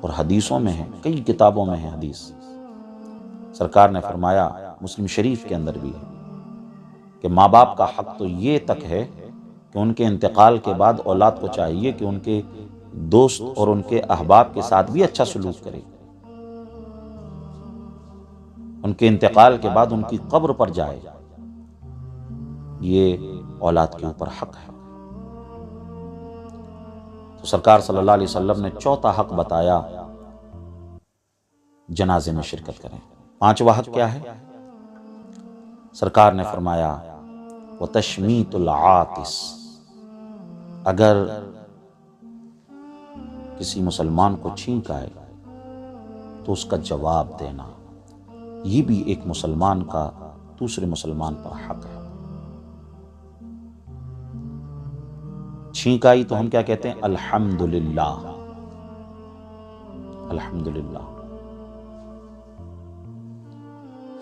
اور حدیثوں میں ہے، کئی کتابوں میں ہے حدیث۔ سرکار نے فرمایا، مسلم شریف کے اندر بھی ہے، کہ ماں باپ کا حق تو یہ تک ہے کہ ان کے انتقال کے بعد اولاد کو چاہیے کہ ان کے دوست اور ان کے احباب کے ساتھ بھی اچھا سلوک کرے، ان کے انتقال کے بعد ان کی قبر پر جائے، یہ اولاد کے اوپر حق ہے۔ تو سرکار صلی اللہ علیہ وسلم نے چوتھا حق بتایا، جنازے میں شرکت کریں۔ پانچواں حق کیا ہے؟ سرکار نے فرمایا وَتَشْمِيتُ الْعَاطِسِ، اگر کسی مسلمان کو چھینک آئے تو اس کا جواب دینا، یہ بھی ایک مسلمان کا دوسرے مسلمان پر حق ہے۔ چھینک آئی تو ہم کیا کہتے ہیں؟ الحمدللہ، الحمدللہ۔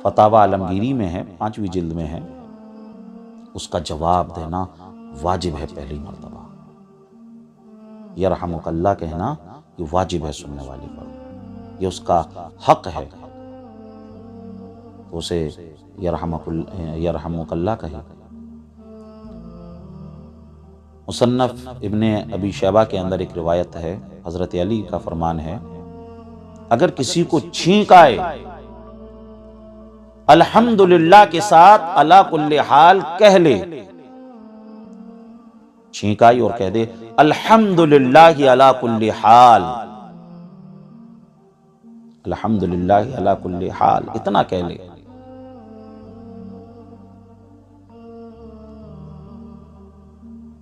فتاوی عالمگیری میں ہے، 5ویں جلد میں ہے، اس کا جواب دینا واجب ہے پہلی مرتبہ۔ یرحمک اللہ کہنا یہ واجب ہے سننے والے پر، یہ اس کا حق ہے، تو اسے یرحمک اللہ کہے۔ مصنف ابن ابی شیبہ کے اندر ایک روایت ہے، حضرت علی کا فرمان ہے، اگر کسی کو چھینک آئے الحمدللہ کے ساتھ علی کل حال کہہ لے، چھینک آئی اور کہہ دے الحمدللہ علی کل حال، الحمدللہ علی کل حال، اتنا کہہ لے،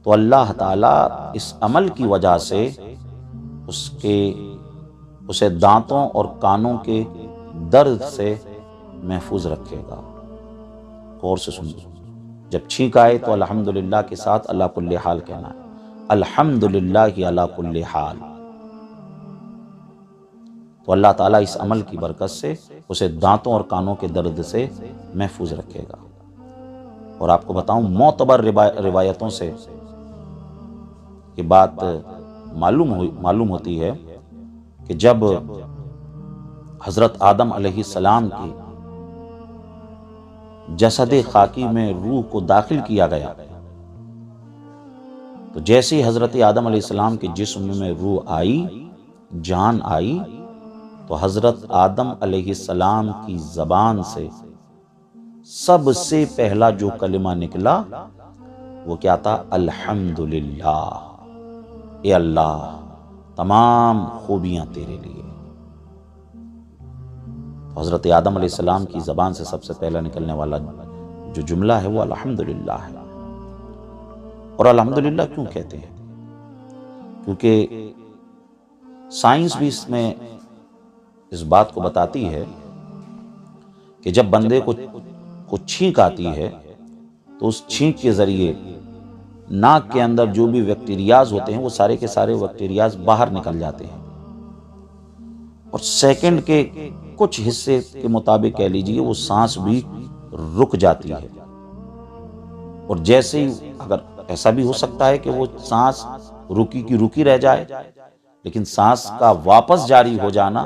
تو اللہ تعالیٰ اس عمل کی وجہ سے اسے دانتوں اور کانوں کے درد سے محفوظ رکھے گا۔ غور سے سنیے، جب چھینک آئے تو الحمدللہ کے ساتھ اللہ کل حال کہنا ہے، الحمدللہ علی کل حال، تو اللہ تعالیٰ اس عمل کی برکت سے اسے دانتوں اور کانوں کے درد سے محفوظ رکھے گا۔ اور آپ کو بتاؤں، معتبر روایتوں سے یہ بات معلوم ہوتی ہے کہ جب حضرت آدم علیہ السلام کی جسد خاکی میں روح کو داخل کیا گیا، تو جیسے ہی حضرت آدم علیہ السلام کے جسم میں روح آئی، جان آئی، تو حضرت آدم علیہ السلام کی زبان سے سب سے پہلا جو کلمہ نکلا وہ کیا تھا؟ الحمدللہ، اے اللہ تمام خوبیاں تیرے لیے۔ حضرت آدم علیہ السلام کی زبان سے سب سے پہلا نکلنے والا جو جملہ ہے وہ الحمدللہ ہے۔ اور الحمدللہ کیوں کہتے ہیں؟ کیونکہ سائنس بھی اس میں اس بات کو بتاتی ہے کہ جب بندے کو چھینک آتی ہے تو اس چھینک کے ذریعے ناک کے اندر جو بھی بیکٹیریاز ہوتے ہیں وہ سارے کے سارے بیکٹیریاز باہر نکل جاتے ہیں، اور سیکنڈ کے کچھ حصے کے مطابق کہہ لیجئے وہ سانس بھی رک جاتی ہے۔ اور جیسے ہی، اگر ایسا بھی ہو سکتا ہے کہ وہ سانس رکی کی رکی رہ جائے، لیکن سانس کا واپس جاری ہو جانا،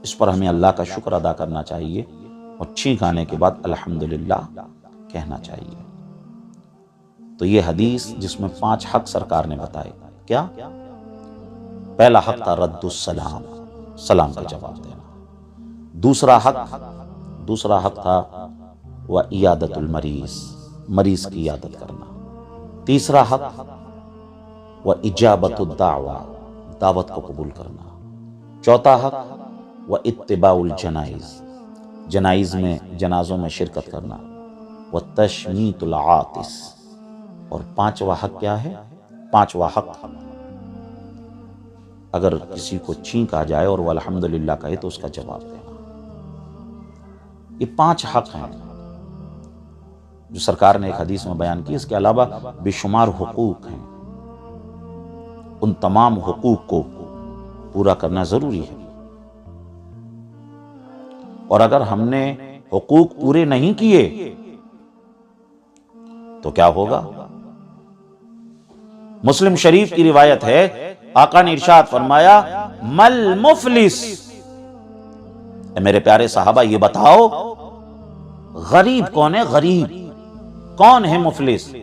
اس پر ہمیں اللہ کا شکر ادا کرنا چاہیے، اور چھینک آنے کے بعد الحمدللہ کہنا چاہیے۔ تو یہ حدیث جس میں 5 حق سرکار نے بتائے، کیا؟ پہلا حق تھا رد السلام، سلام کا جواب دینا۔ دوسرا حق تھا وعیادت المریض، مریض کی عیادت کرنا۔ تیسرا حق واجابت الدعوہ، دعوت کو قبول کرنا۔ چوتھا حق واتباع الجنائز، جنازوں میں شرکت کرنا۔ وتشمیت العاطس، اور 5واں حق کیا ہے؟ 5واں حق اگر کسی کو چھینک آ جائے اور وہ الحمدللہ کہے تو اس کا جواب دینا۔ یہ 5 حق ہیں جو سرکار نے ایک حدیث میں بیان کی۔ اس کے علاوہ بے شمار حقوق ہیں، ان تمام حقوق کو پورا کرنا ضروری ہے، اور اگر ہم نے حقوق پورے نہیں کیے تو کیا ہوگا؟ مسلم شریف کی روایت ہے، آقا نے ارشاد فرمایا مل مفلس، اے میرے پیارے صحابہ یہ بتاؤ غریب کون ہے؟ غریب کون ہے؟ مفلس۔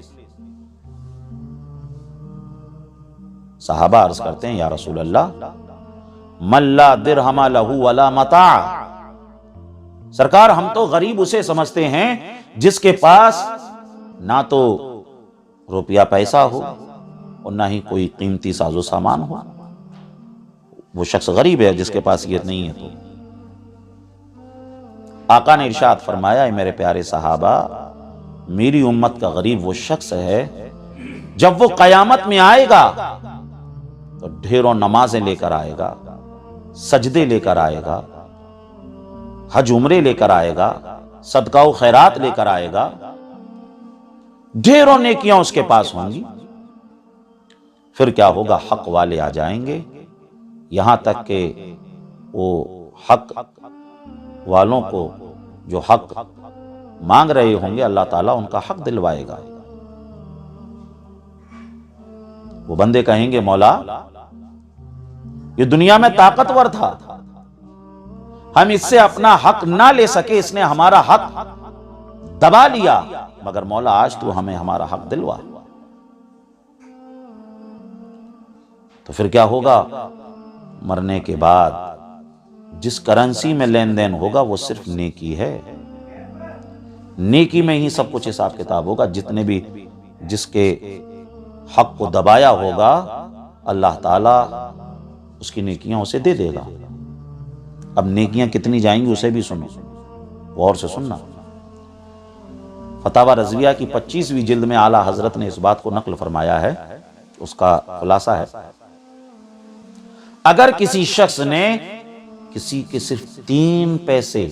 صحابہ عرض کرتے ہیں یا رسول اللہ من لا درہم لہ ولا متاع، سرکار ہم تو غریب اسے سمجھتے ہیں جس کے پاس نہ تو روپیہ پیسہ ہو اور نہ ہی کوئی قیمتی ساز و سامان ہو، وہ شخص غریب ہے جس کے پاس یہ نہیں ہے۔ تو آقا نے ارشاد فرمایا اے میرے پیارے صحابہ، میری امت کا غریب وہ شخص ہے جب وہ قیامت میں آئے گا تو ڈھیروں نمازیں لے کر آئے گا، سجدے لے کر آئے گا، حج عمرے لے کر آئے گا، صدقہ و خیرات لے کر آئے گا، ڈھیروں نیکیاں اس کے پاس ہوں گی۔ پھر کیا ہوگا؟ حق والے آ جائیں گے، یہاں تک کہ وہ حق والوں کو جو حق مانگ رہے ہوں گے اللہ تعالیٰ ان کا حق دلوائے گا۔ وہ بندے کہیں گے مولا یہ دنیا میں طاقتور تھا، ہم اس سے اپنا حق نہ لے سکے، اس نے ہمارا حق دبا لیا، مگر مولا آج تو ہمیں ہمارا حق دلوا۔ تو پھر کیا ہوگا؟ مرنے کے بعد جس کرنسی میں لین دین ہوگا وہ صرف نیکی ہے، نیکی میں ہی سب کچھ حساب کتاب ہوگا۔ جتنے بھی جس کے حق کو دبایا ہوگا اللہ تعالیٰ اس کی نیکیاں اسے دے دے گا۔ اب نیکیاں کتنی جائیں گی اسے بھی سنو، غور سے سننا۔ فتاوی رضویہ کی 25ویں جلد میں اعلیٰ حضرت نے اس بات کو نقل فرمایا ہے، اس کا خلاصہ ہے، اگر کسی شخص نے کسی کے صرف 3 پیسے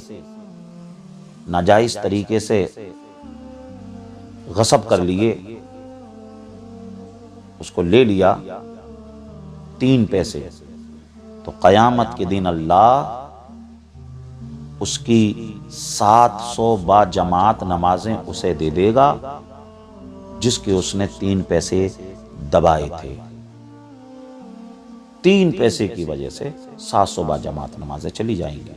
ناجائز طریقے سے غصب کر لیے، اس کو لے لیا 3 پیسے، تو قیامت کے دن اللہ اس کی 700 با جماعت نمازیں اسے دے دے گا جس کے اس نے 3 پیسے دبائے تھے۔ 3 پیسے کی وجہ سے 700 با جماعت نمازیں چلی جائیں گی،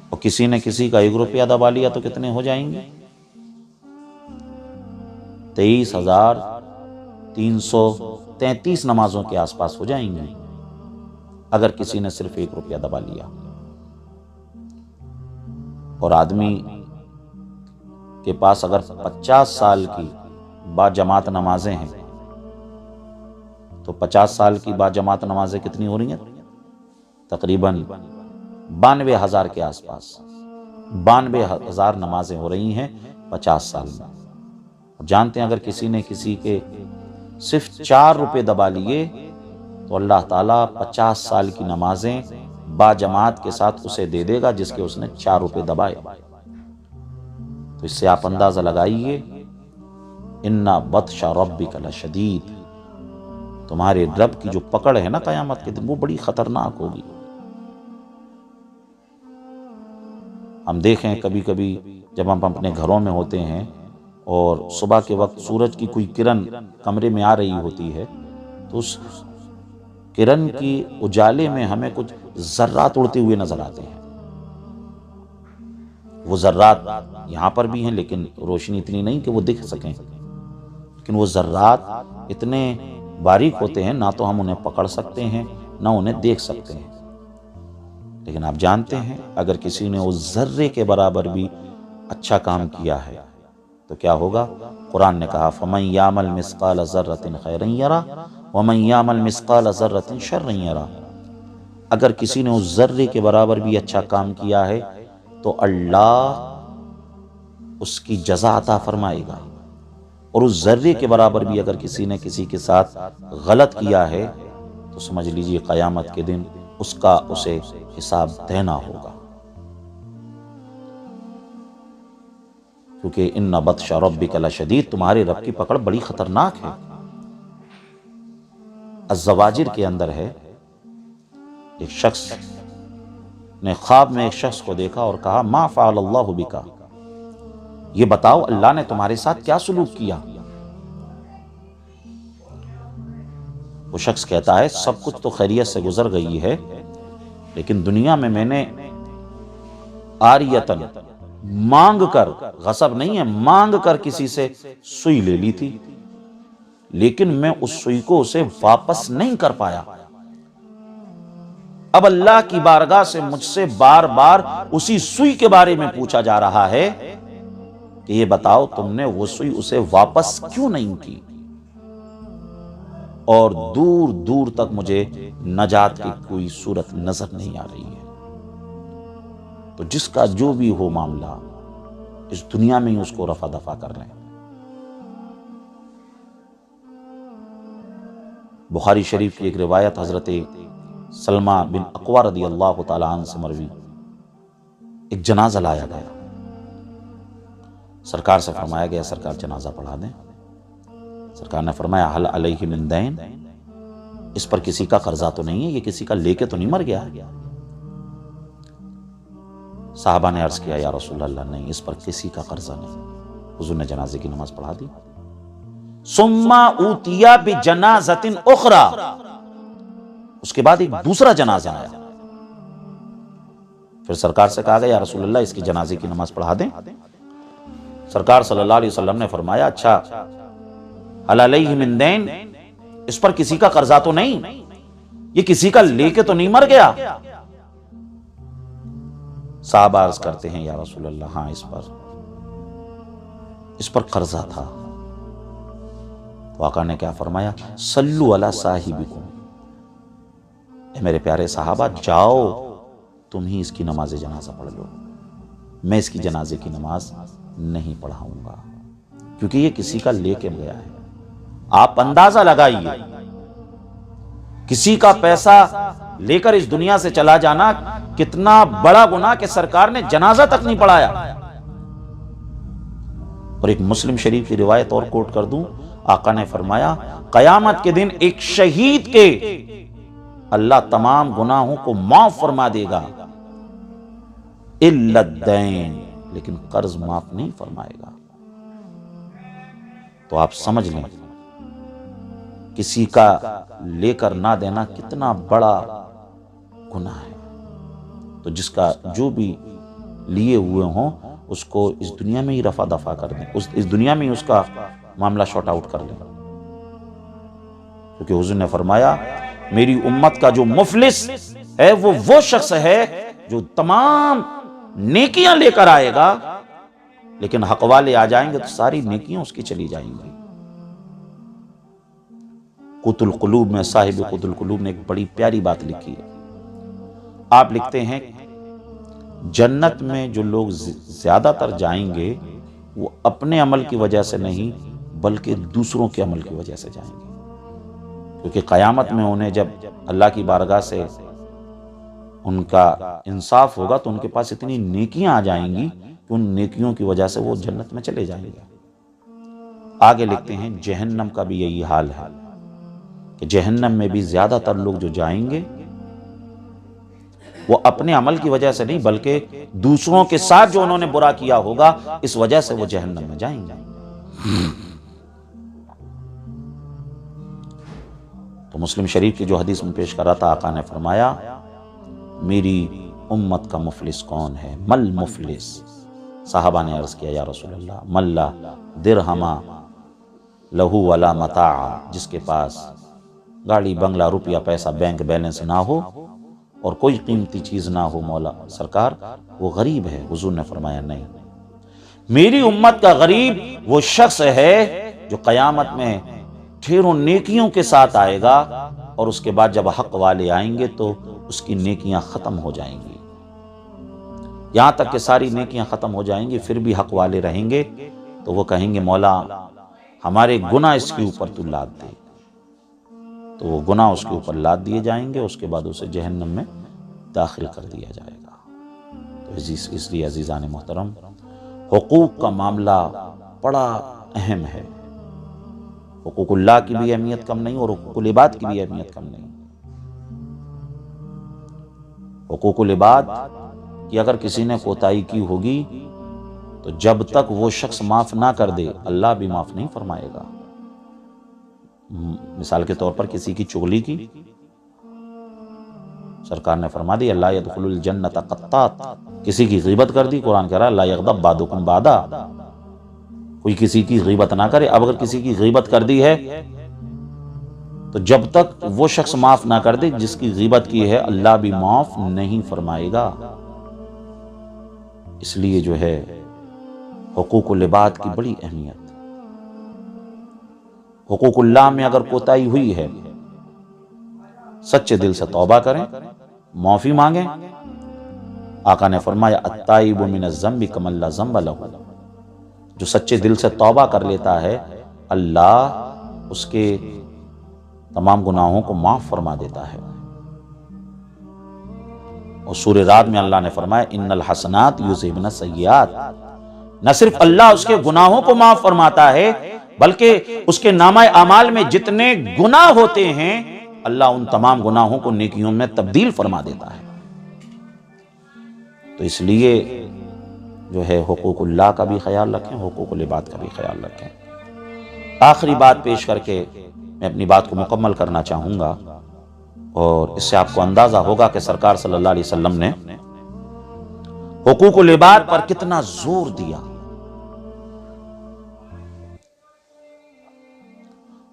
اور کسی نے کسی کا 1 روپیہ دبا لیا تو کتنے ہو جائیں گے؟ 23,333 نمازوں کے آس پاس ہو جائیں گے اگر کسی نے صرف 1 روپیہ دبا لیا۔ اور آدمی کے پاس اگر 50 سال کی با جماعت نمازیں ہیں تو 50 سال کی با جماعت نمازیں کتنی ہو رہی ہیں؟ تقریباً 92,000 کے آس پاس 92,000 نمازیں ہو رہی ہیں 50 سال میں۔ جانتے ہیں اگر کسی نے کسی کے صرف 4 روپے دبا لیے تو اللہ تعالیٰ 50 سال کی نمازیں با جماعت کے ساتھ اسے دے دے گا جس کے اس نے 4 روپے دبائے۔ تو اس سے آپ اندازہ لگائیے، ان بطش ربک لشدید، تمہارے رب کی جو پکڑ ہے نا قیامت کے دن وہ بڑی خطرناک ہوگی۔ ہم دیکھیں کبھی کبھی جب ہم اپنے گھروں میں ہوتے ہیں اور صبح کے وقت سورج کی کوئی کرن کمرے میں آ رہی ہوتی ہے تو اس کرن کی اجالے میں ہمیں کچھ ذرات اڑتے ہوئے نظر آتے ہیں۔ وہ ذرات یہاں پر بھی ہیں لیکن روشنی اتنی نہیں کہ وہ دکھ سکیں، لیکن وہ ذرات اتنے باریک ہوتے ہیں نہ تو ہم انہیں پکڑ سکتے ہیں نہ انہیں دیکھ سکتے ہیں۔ لیکن آپ جانتے ہیں اگر کسی نے اس ذرے کے برابر بھی اچھا کام کیا ہے تو کیا ہوگا؟ قرآن نے کہا فَمَن يَعْمَلْ مِثْقَالَ ذَرَّةٍ خَيْرًا يَرَهُ وَمَن يَعْمَلْ مِثْقَالَ ذَرَّةٍ شَرًّا يَرَهُ۔ اگر کسی نے اس ذرے کے برابر بھی اچھا کام کیا ہے تو اللہ اس کی جزا عطا فرمائے گا، اور اس ذرے کے برابر بھی اگر کسی نے کسی کے ساتھ غلط کیا ہے تو سمجھ لیجئے قیامت کے دن اس کا اسے حساب دینا ہوگا، کیونکہ ان بطش ربک لشدید، تمہارے رب کی پکڑ بڑی خطرناک ہے۔ الزواجر کے اندر ہے، ایک شخص نے خواب میں ایک شخص کو دیکھا اور کہا ما فعل اللہ بکا، یہ بتاؤ اللہ نے تمہارے ساتھ کیا سلوک کیا؟ وہ شخص کہتا ہے سب کچھ تو خیریت سے گزر گئی ہے، لیکن دنیا میں میں نے آریتن مانگ کر، غصب نہیں ہے، مانگ کر کسی سے سوئی لے لی تھی، لیکن میں اس سوئی کو اسے واپس نہیں کر پایا۔ اب اللہ کی بارگاہ سے مجھ سے بار بار اسی سوئی کے بارے میں پوچھا جا رہا ہے کہ یہ بتاؤ تم نے وہ سوئی اسے واپس کیوں نہیں کی؟ اور دور دور تک مجھے نجات کی کوئی صورت نظر نہیں آ رہی ہے۔ تو جس کا جو بھی ہو معاملہ اس دنیا میں ہی اس کو رفع دفع کر رہے ہیں۔ بخاری شریف کی ایک روایت حضرت سلمہ بن اقویٰ رضی اللہ تعالیٰ عنہ سے مروی ایک جنازہ لایا گیا، سرکار سے فرمایا گیا سرکار جنازہ پڑھا دیں۔ سرکار نے فرمایا حل علیہ من دین، اس پر کسی کا قرضہ تو نہیں ہے، یہ کسی کا لے کے تو نہیں مر گیا؟ صحابہ نے عرض کیا یا رسول اللہ نہیں، اس پر کسی کا قرضہ نہیں۔ حضور نے جنازے کی نماز پڑھا دی۔ ثم اوتیا بجنازۃ اخری، اس کے بعد ایک دوسرا جنازہ آیا، پھر سرکار سے کہا گیا یا رسول اللہ اس کی جنازے کی نماز پڑھا دیں۔ سرکار صلی اللہ علیہ وسلم نے فرمایا اچھا حل علیہ من دین، اس پر کسی کا قرضہ تو نہیں، یہ کسی کا لے کے تو نہیں مر گیا؟ صحابہ عرض کرتے ہیں یا رسول اللہ ہاں اس پر قرضہ تھا۔ تو آقا نے کیا فرمایا؟ صلو علی صاحبکم، اے میرے پیارے صحابہ جاؤ تم ہی اس کی نماز جنازہ پڑھ لو، میں اس کی جنازے کی نماز نہیں پڑھاؤں گا، کیونکہ یہ کسی کا لے کے گیا ہے۔ آپ اندازہ لگائیے، کسی کا پیسہ لے کر اس دنیا سے چلا جانا کتنا بڑا گناہ کہ سرکار نے جنازہ تک نہیں پڑھایا۔ اور ایک مسلم شریف کی روایت اور کوٹ کر دوں، آقا نے فرمایا قیامت کے دن ایک شہید کے اللہ تمام گناہوں کو معاف فرما دے گا الا الدین، لیکن قرض معاف نہیں فرمائے گا۔ تو آپ سمجھ لیں کسی کا لے کر نہ دینا کتنا بڑا گناہ ہے۔ تو جس کا جو بھی لیے ہوئے ہوں اس کو اس دنیا میں ہی رفع دفع کر دیں، اس دنیا میں ہی اس کا معاملہ شارٹ آؤٹ کر لیں، کیونکہ حضور نے فرمایا میری امت کا جو مفلس ہے وہ شخص ہے جو تمام نیکیاں لے کر آئے گا لیکن حق والے آ جائیں گے تو ساری نیکیاں اس کی چلی جائیں گی۔ قوت القلوب میں صاحب قوت القلوب نے ایک بڑی پیاری بات لکھی ہے۔ آپ لکھتے ہیں جنت میں جو لوگ زیادہ تر جائیں گے وہ اپنے عمل کی وجہ سے نہیں بلکہ دوسروں کے عمل کی وجہ سے جائیں گے، کیونکہ قیامت میں انہیں جب اللہ کی بارگاہ سے ان کا انصاف ہوگا تو ان کے پاس اتنی نیکیاں آ جائیں گی کہ ان نیکیوں کی وجہ سے وہ جنت میں چلے جائیں گے۔ آگے لکھتے ہیں جہنم کا بھی یہی حال ہے کہ جہنم میں بھی زیادہ تر لوگ جو جائیں گے وہ اپنے عمل کی وجہ سے نہیں بلکہ دوسروں کے ساتھ جو انہوں نے برا کیا ہوگا اس وجہ سے وہ جہنم میں جائیں گے۔ تو مسلم شریف کی جو حدیث میں پیش کر رہا تھا، آقا نے فرمایا میری امت کا مفلس کون ہے؟ مل مفلس؟ صحابہ نے عرض کیا یا رسول اللہ من لا درہم لہو ولا متاع، جس کے پاس گاڑی بنگلہ روپیہ پیسہ بینک بیلنس نہ ہو اور کوئی قیمتی چیز نہ ہو مولا سرکار وہ غریب ہے۔ حضور نے فرمایا نہیں، میری امت کا غریب وہ شخص ہے جو قیامت میں ڈھیروں نیکیوں کے ساتھ آئے گا اور اس کے بعد جب حق والے آئیں گے تو اس کی نیکیاں ختم ہو جائیں گی، یہاں تک کہ ساری نیکیاں ختم ہو جائیں گی، پھر بھی حق والے رہیں گے تو وہ کہیں گے مولا ہمارے گناہ اس کے اوپر تو لاد دے، تو وہ گناہ اس کے اوپر لاد دیے جائیں گے، اس کے بعد اسے جہنم میں داخل کر دیا جائے گا۔ تو اس لیے عزیزان محترم حقوق کا معاملہ بڑا اہم ہے، حقوق اللہ کی بھی اہمیت کم نہیں اور حقوق العباد کی بھی اہمیت کم نہیں۔ حقوق العباد کی اگر کسی نے کوتاہی کی ہوگی تو جب تک وہ شخص معاف نہ کر دے اللہ بھی معاف نہیں فرمائے گا۔ مثال کے طور پر کسی کی چغلی کی، سرکار نے فرما دی اللہ يدخل الجنت قطات، کسی کی غیبت کر دی، قرآن کہہ رہا ہے لا یغضب بعضکم بعضا، کوئی کسی کی غیبت نہ کرے۔ اب اگر کسی کی غیبت کر دی ہے تو جب تک وہ شخص معاف نہ کر دے جس کی غیبت کی ہے اللہ بھی معاف نہیں فرمائے گا۔ اس لیے جو ہے حقوق العباد کی بڑی اہمیت، حقوق اللہ میں اگر کوتاہی ہوئی ہے سچے دل سے توبہ کریں، معافی مانگیں۔ آقا نے فرمایا التائب من الذنب کمن لا ذنب لہ، جو سچے دل سے توبہ کر لیتا ہے اللہ اس کے تمام گناہوں کو معاف فرما دیتا ہے۔ اور سورہ رعد میں اللہ نے فرمایا ان الحسنات یذہبن السیئات، نہ صرف اللہ اس کے گناہوں کو معاف فرماتا ہے بلکہ اس کے نامہ اعمال میں جتنے گناہ ہوتے ہیں اللہ ان تمام گناہوں کو نیکیوں میں تبدیل فرما دیتا ہے۔ تو اس لیے جو ہے حقوق اللہ کا بھی خیال رکھیں، حقوق العباد کا بھی خیال رکھیں۔ آخری بات پیش کر کے میں اپنی بات کو مکمل کرنا چاہوں گا، اور اس سے آپ کو اندازہ ہوگا کہ سرکار صلی اللہ علیہ وسلم نے حقوق العباد پر کتنا زور دیا۔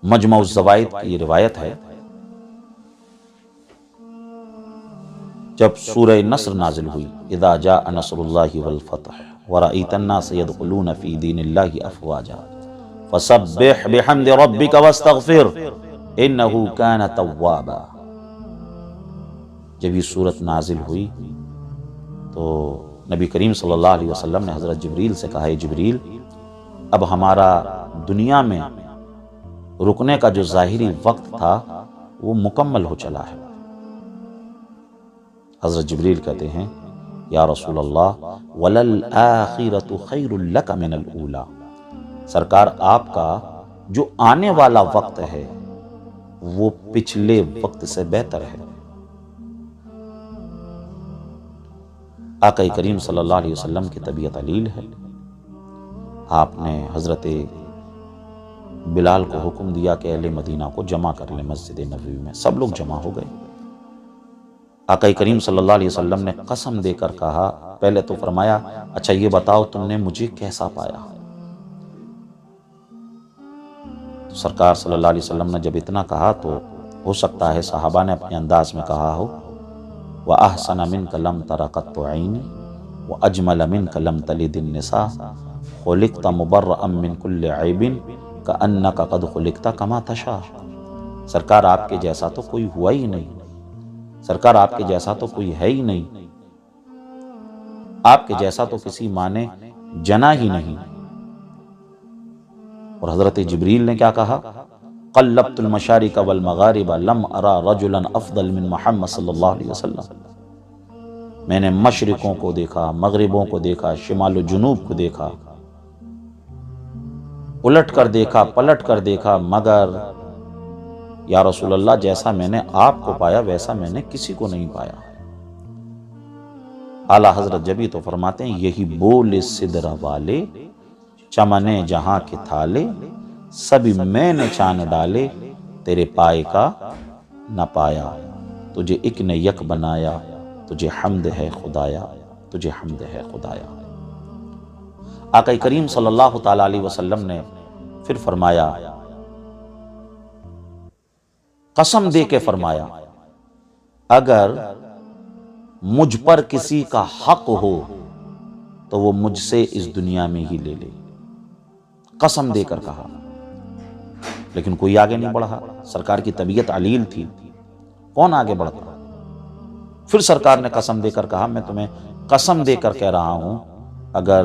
مجمع الزوائد کی یہ روایت ہے، جب سورہ نصر نازل ہوئی، اذا جاء نصر اللہ والفتح ورأیت الناس يدخلون فی دین اللہ افواجا فسبح بحمد ربک واستغفر انہ کان توابا۔ جب یہ سورت نازل ہوئی تو نبی کریم صلی اللہ علیہ وسلم نے حضرت جبریل سے کہا، جبریل اب ہمارا دنیا میں رکنے کا جو ظاہری وقت تھا وہ مکمل ہو چلا ہے۔ حضرت جبریل کہتے ہیں یا رسول اللہ وَلَلْآخِرَةُ خَيْرٌ لَكَ مِنَ الْأُولَى، سرکار آپ کا جو آنے والا وقت ہے وہ پچھلے وقت سے بہتر ہے۔ آقا کریم صلی اللہ علیہ وسلم کی طبیعت علیل ہے، آپ نے حضرت بلال کو حکم دیا کہ اہل مدینہ کو جمع کر لیں مسجد نبوی میں، سب لوگ جمع ہو گئے۔ آقا کریم صلی اللہ علیہ وسلم نے قسم دے کر کہا، پہلے تو فرمایا اچھا یہ بتاؤ تم نے مجھے کیسا پایا؟ تو سرکار صلی اللہ علیہ وسلم نے جب اتنا کہا تو ہو سکتا ہے صحابہ نے اپنے انداز میں کہا ہو، وَأَحْسَنَ مِنْكَ لَمْ تَرَ قَطُّ عَيْنِي وَأَجْمَلَ مِنْكَ لَمْ تَلِدِ النِّسَاءُ خُلِقْتَ مُبَرَّأً مِنْ كُلِّ عَيْبٍ كَأَنَّكَ قَدْ خُلِقْتَ كَمَا تَشَاءُ۔ سرکار آپ کے جیسا تو کوئی ہوا ہی نہیں، سرکار آپ کے جیسا تو کوئی ہے ہی نہیں، آپ کے جیسا تو کسی ماں نے جنا ہی نہیں۔ اور حضرت جبریل نے کیا کہا، قلبت المشارق والمغارب لم ارا رجلا افضل من محمد صلی اللہ علیہ وسلم، میں نے مشرقوں کو دیکھا، مغربوں کو دیکھا، شمال و جنوب کو دیکھا، الٹ کر دیکھا، پلٹ کر دیکھا، مگر یا رسول اللہ جیسا میں نے آپ کو پایا ویسا میں نے کسی کو نہیں پایا۔ اعلیٰ حضرت جبی تو فرماتے ہیں یہی بول صدر والے چمنے جہاں کے تھالے، سبھی میں نے چاند ڈالے تیرے پائے کا نہ پایا، تجھے ایک نے یک بنایا، تجھے حمد ہے خدایا، تجھے حمد ہے خدایا۔ آقا کریم صلی اللہ تعالیٰ علیہ وسلم نے پھر فرمایا، قسم دے کے فرمایا اگر مجھ پر کسی کا حق ہو تو وہ مجھ سے اس دنیا میں ہی لے لے، قسم دے کر کہا۔ لیکن کوئی آگے نہیں بڑھا، سرکار کی طبیعت علیل تھی، کون آگے بڑھتا؟ پھر سرکار نے قسم دے کر کہا، میں تمہیں قسم دے کر کہہ رہا ہوں اگر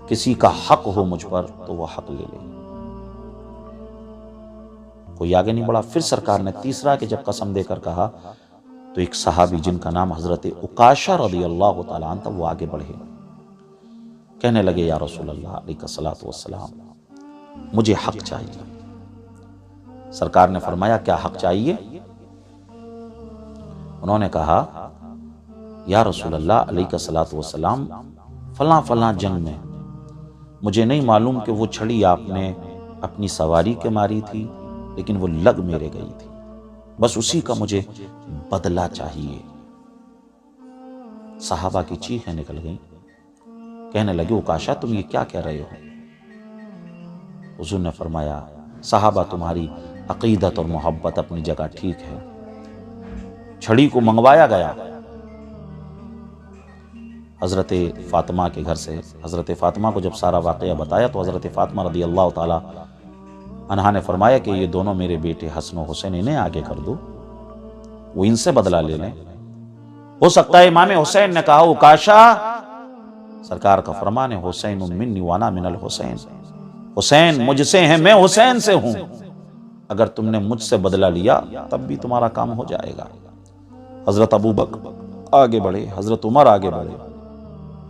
کسی کا حق ہو مجھ پر تو وہ حق لے لے۔ کوئی آگے نہیں بڑھا۔ پھر سرکار نے تیسرا کہ جب قسم دے کر کہا تو ایک صحابی جن کا نام حضرت عکاشہ رضی اللہ تعالیٰ عنہ تھا وہ آگے بڑھے، کہنے لگے یا رسول اللہ علیہ الصلوۃ والسلام مجھے حق چاہیے۔ سرکار نے فرمایا کیا حق چاہیے؟ انہوں نے کہا یا رسول اللہ علیہ الصلوۃ والسلام فلاں فلاں جنگ میں مجھے نہیں معلوم کہ وہ چھڑی آپ نے اپنی سواری کے ماری تھی لیکن وہ لگ میرے گئی تھی، بس اسی کا مجھے بدلہ چاہیے۔ صحابہ کی چیخیں نکل گئیں، کہنے لگے عکاشہ تم یہ کیا کہہ رہے ہو؟ حضور نے فرمایا صحابہ تمہاری عقیدت اور محبت اپنی جگہ ٹھیک ہے، چھڑی کو منگوایا گیا حضرت فاطمہ کے گھر سے۔ حضرت فاطمہ کو جب سارا واقعہ بتایا تو حضرت فاطمہ رضی اللہ تعالی عنہا نے فرمایا کہ یہ دونوں میرے بیٹے حسن و حسین انہیں آگے کر دو، وہ ان سے بدلہ لے لیں۔ ہو سکتا ہے امام حسین نے کہا عکاشہ، سرکار کا فرمان ہے حسین منی وانا من الحسین، حسین مجھ سے ہیں میں حسین سے ہوں، اگر تم نے مجھ سے بدلہ لیا تب بھی تمہارا کام ہو جائے گا۔ حضرت ابو بکر آگے بڑھے، حضرت عمر آگے بڑھے،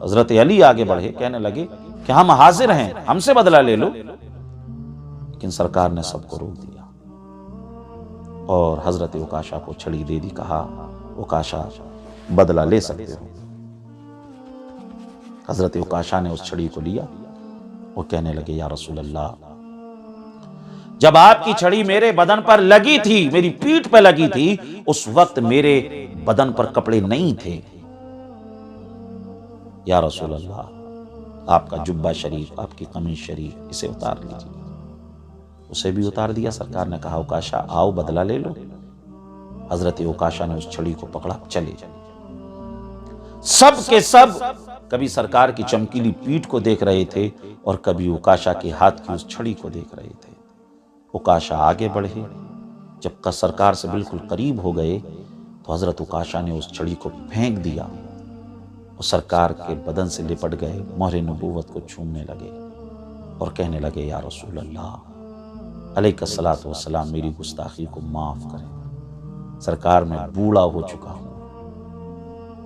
حضرت علی آگے بڑھے، کہنے لگے کہ ہم حاضر ہیں، ہم سے بدلہ لے لو، لیکن سرکار نے سب کو روک دیا اور حضرت عکاشہ کو چھڑی دے دی، کہا عکاشہ بدلہ لے سکتے ہو۔ حضرت عکاشہ نے اس چھڑی کو لیا، وہ کہنے لگے یا رسول اللہ، جب آپ کی چھڑی میرے بدن پر لگی تھی، میری پیٹھ پہ لگی تھی، اس وقت میرے بدن پر کپڑے نہیں تھے، یا رسول اللہ آپ کا جبہ شریف، آپ کی قمیص شریف، اسے اتار لیجیے۔ اسے بھی اتار دیا۔ سرکار نے کہا عکاشہ آؤ بدلہ لے لو۔ حضرت عکاشہ نے اس چھڑی کو پکڑا، چلے سب کے سب کبھی سرکار کی چمکیلی پیٹھ کو دیکھ رہے تھے اور کبھی عکاشہ کے ہاتھ کی اس چھڑی کو دیکھ رہے تھے۔ عکاشہ آگے بڑھے، جب سرکار سے بالکل قریب ہو گئے تو حضرت عکاشہ نے اس چھڑی کو پھینک دیا اور سرکار کے بدن سے لپٹ گئے، مہر نبوت کو چھومنے لگے اور کہنے لگے یا رسول اللہ علیہ الصلوۃ والسلام میری گستاخی کو معاف کریں، سرکار میں بوڑھا ہو چکا ہوں،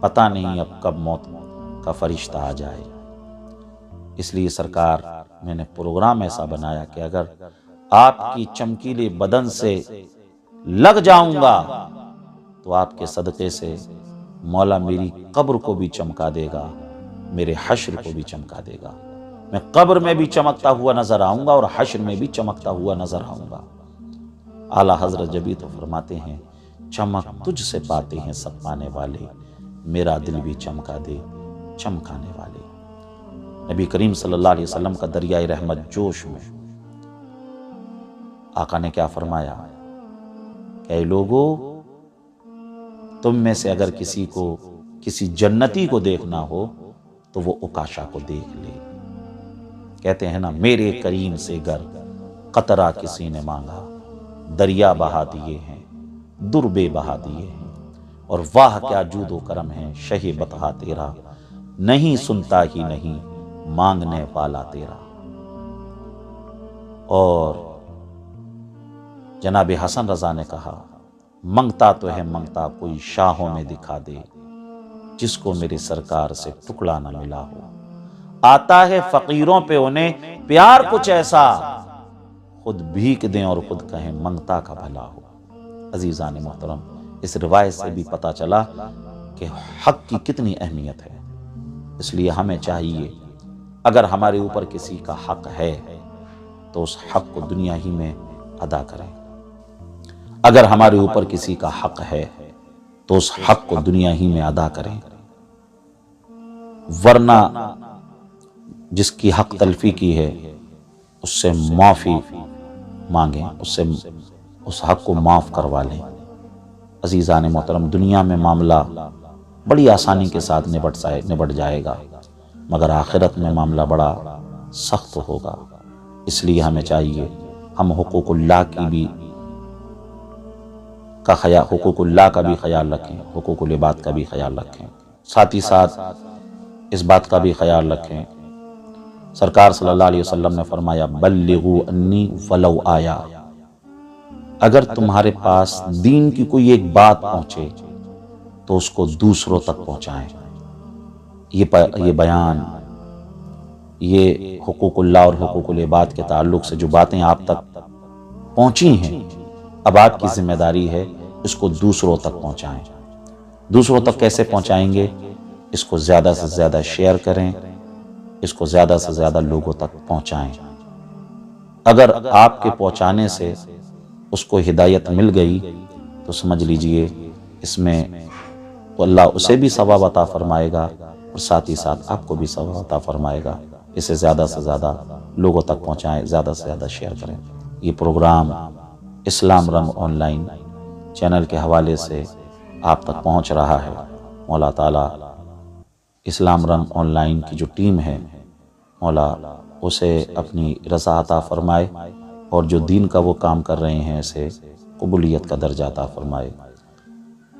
پتہ نہیں اب کب موت کا فرشتہ آ جائے، اس لیے سرکار میں نے پروگرام ایسا بنایا کہ اگر آپ کی چمکیلے بدن سے لگ جاؤں گا تو آپ کے صدقے سے مولا میری قبر کو بھی چمکا دے گا، میرے حشر کو بھی چمکا دے گا، میں قبر میں بھی چمکتا ہوا نظر آؤں گا اور حشر میں بھی چمکتا ہوا نظر آؤں گا۔ اعلیٰ حضرت جبھی تو فرماتے ہیں چمک تجھ سے پاتے ہیں سب پانے والے، میرا دل بھی چمکا دے چمکانے والے۔ نبی کریم صلی اللہ علیہ وسلم کا دریائے رحمت جوش میں آقا نے کیا فرمایا کہ اے لوگو، تم میں سے اگر کسی کو کسی جنتی کو دیکھنا ہو تو وہ عکاشہ کو دیکھ لے۔ کہتے ہیں نا میرے کریم سے گر قطرہ کسی نے مانگا، دریا بہا دیے ہیں، در بے بہا دیے ہیں، اور واہ کیا جود و کرم ہے شہ بطحا تیرا، نہیں سنتا ہی نہیں مانگنے والا تیرا۔ اور جناب حسن رضا نے کہا منگتا تو ہے منگتا کوئی شاہوں میں دکھا دے، جس کو میرے سرکار سے ٹکڑا نہ ملا ہو، آتا ہے فقیروں پہ انہیں پیار کچھ ایسا، خود بھیک دیں اور خود کہیں منگتا کا بھلا ہو۔ عزیزان محترم، اس روایت سے بھی پتا چلا کہ حق کی کتنی اہمیت ہے، اس لیے ہمیں چاہیے اگر ہمارے اوپر کسی کا حق ہے تو اس حق کو دنیا ہی میں ادا کریں، اگر ہمارے اوپر کسی کا حق ہے تو اس حق کو دنیا ہی میں ادا کریں، ورنہ جس کی حق تلفی کی ہے اس سے معافی مانگیں، اس حق کو معاف کروا لیں۔ عزیزان محترم، دنیا میں معاملہ بڑی آسانی کے ساتھ نبٹ جائے گا، مگر آخرت میں معاملہ بڑا سخت ہوگا۔ اس لیے ہمیں چاہیے ہم حقوق اللہ کا بھی خیال رکھیں، حقوق العباد کا بھی خیال رکھیں، ساتھ ہی ساتھ اس بات کا بھی خیال رکھیں، سرکار صلی اللہ علیہ وسلم نے فرمایا بلغوا انی ولو آیا، اگر تمہارے پاس دین کی کوئی ایک بات پہنچے تو اس کو دوسروں تک پہنچائیں۔ یہ بیان، یہ حقوق اللہ اور حقوق العباد کے تعلق سے جو باتیں آپ تک پہنچی ہیں، اب آپ کی ذمہ داری ہے اس کو دوسروں تک پہنچائیں۔ دوسروں تک کیسے پہنچائیں گے؟ اس کو زیادہ سے زیادہ شیئر کریں، اس کو زیادہ سے زیادہ لوگوں تک پہنچائیں۔ اگر آپ کے پہنچانے سے اس کو ہدایت مل گئی تو سمجھ لیجئے اس میں اللہ اسے بھی ثواب عطا فرمائے گا اور ساتھ ہی ساتھ آپ کو بھی ثواب عطا فرمائے گا۔ اسے زیادہ سے زیادہ لوگوں تک پہنچائیں، زیادہ سے زیادہ شیئر کریں۔ یہ پروگرام اسلام رنگ آن لائن چینل کے حوالے سے آپ تک پہنچ رہا ہے۔ مولا تعالیٰ اسلام رنگ آن لائن کی جو ٹیم ہے، مولا اسے اپنی رضا عطا فرمائے اور جو دین کا وہ کام کر رہے ہیں اسے قبولیت کا درجہ عطا فرمائے۔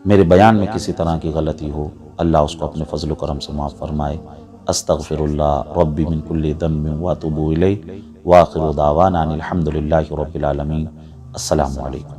میرے بیان میں کسی طرح کی غلطی ہو، اللہ اس کو اپنے فضل و کرم سے معاف فرمائے۔ استغفر اللہ ربی من کل ذنب واتوب الیہ، وآخر دعوانا ان الحمد للہ رب العالمین۔ السلام علیکم۔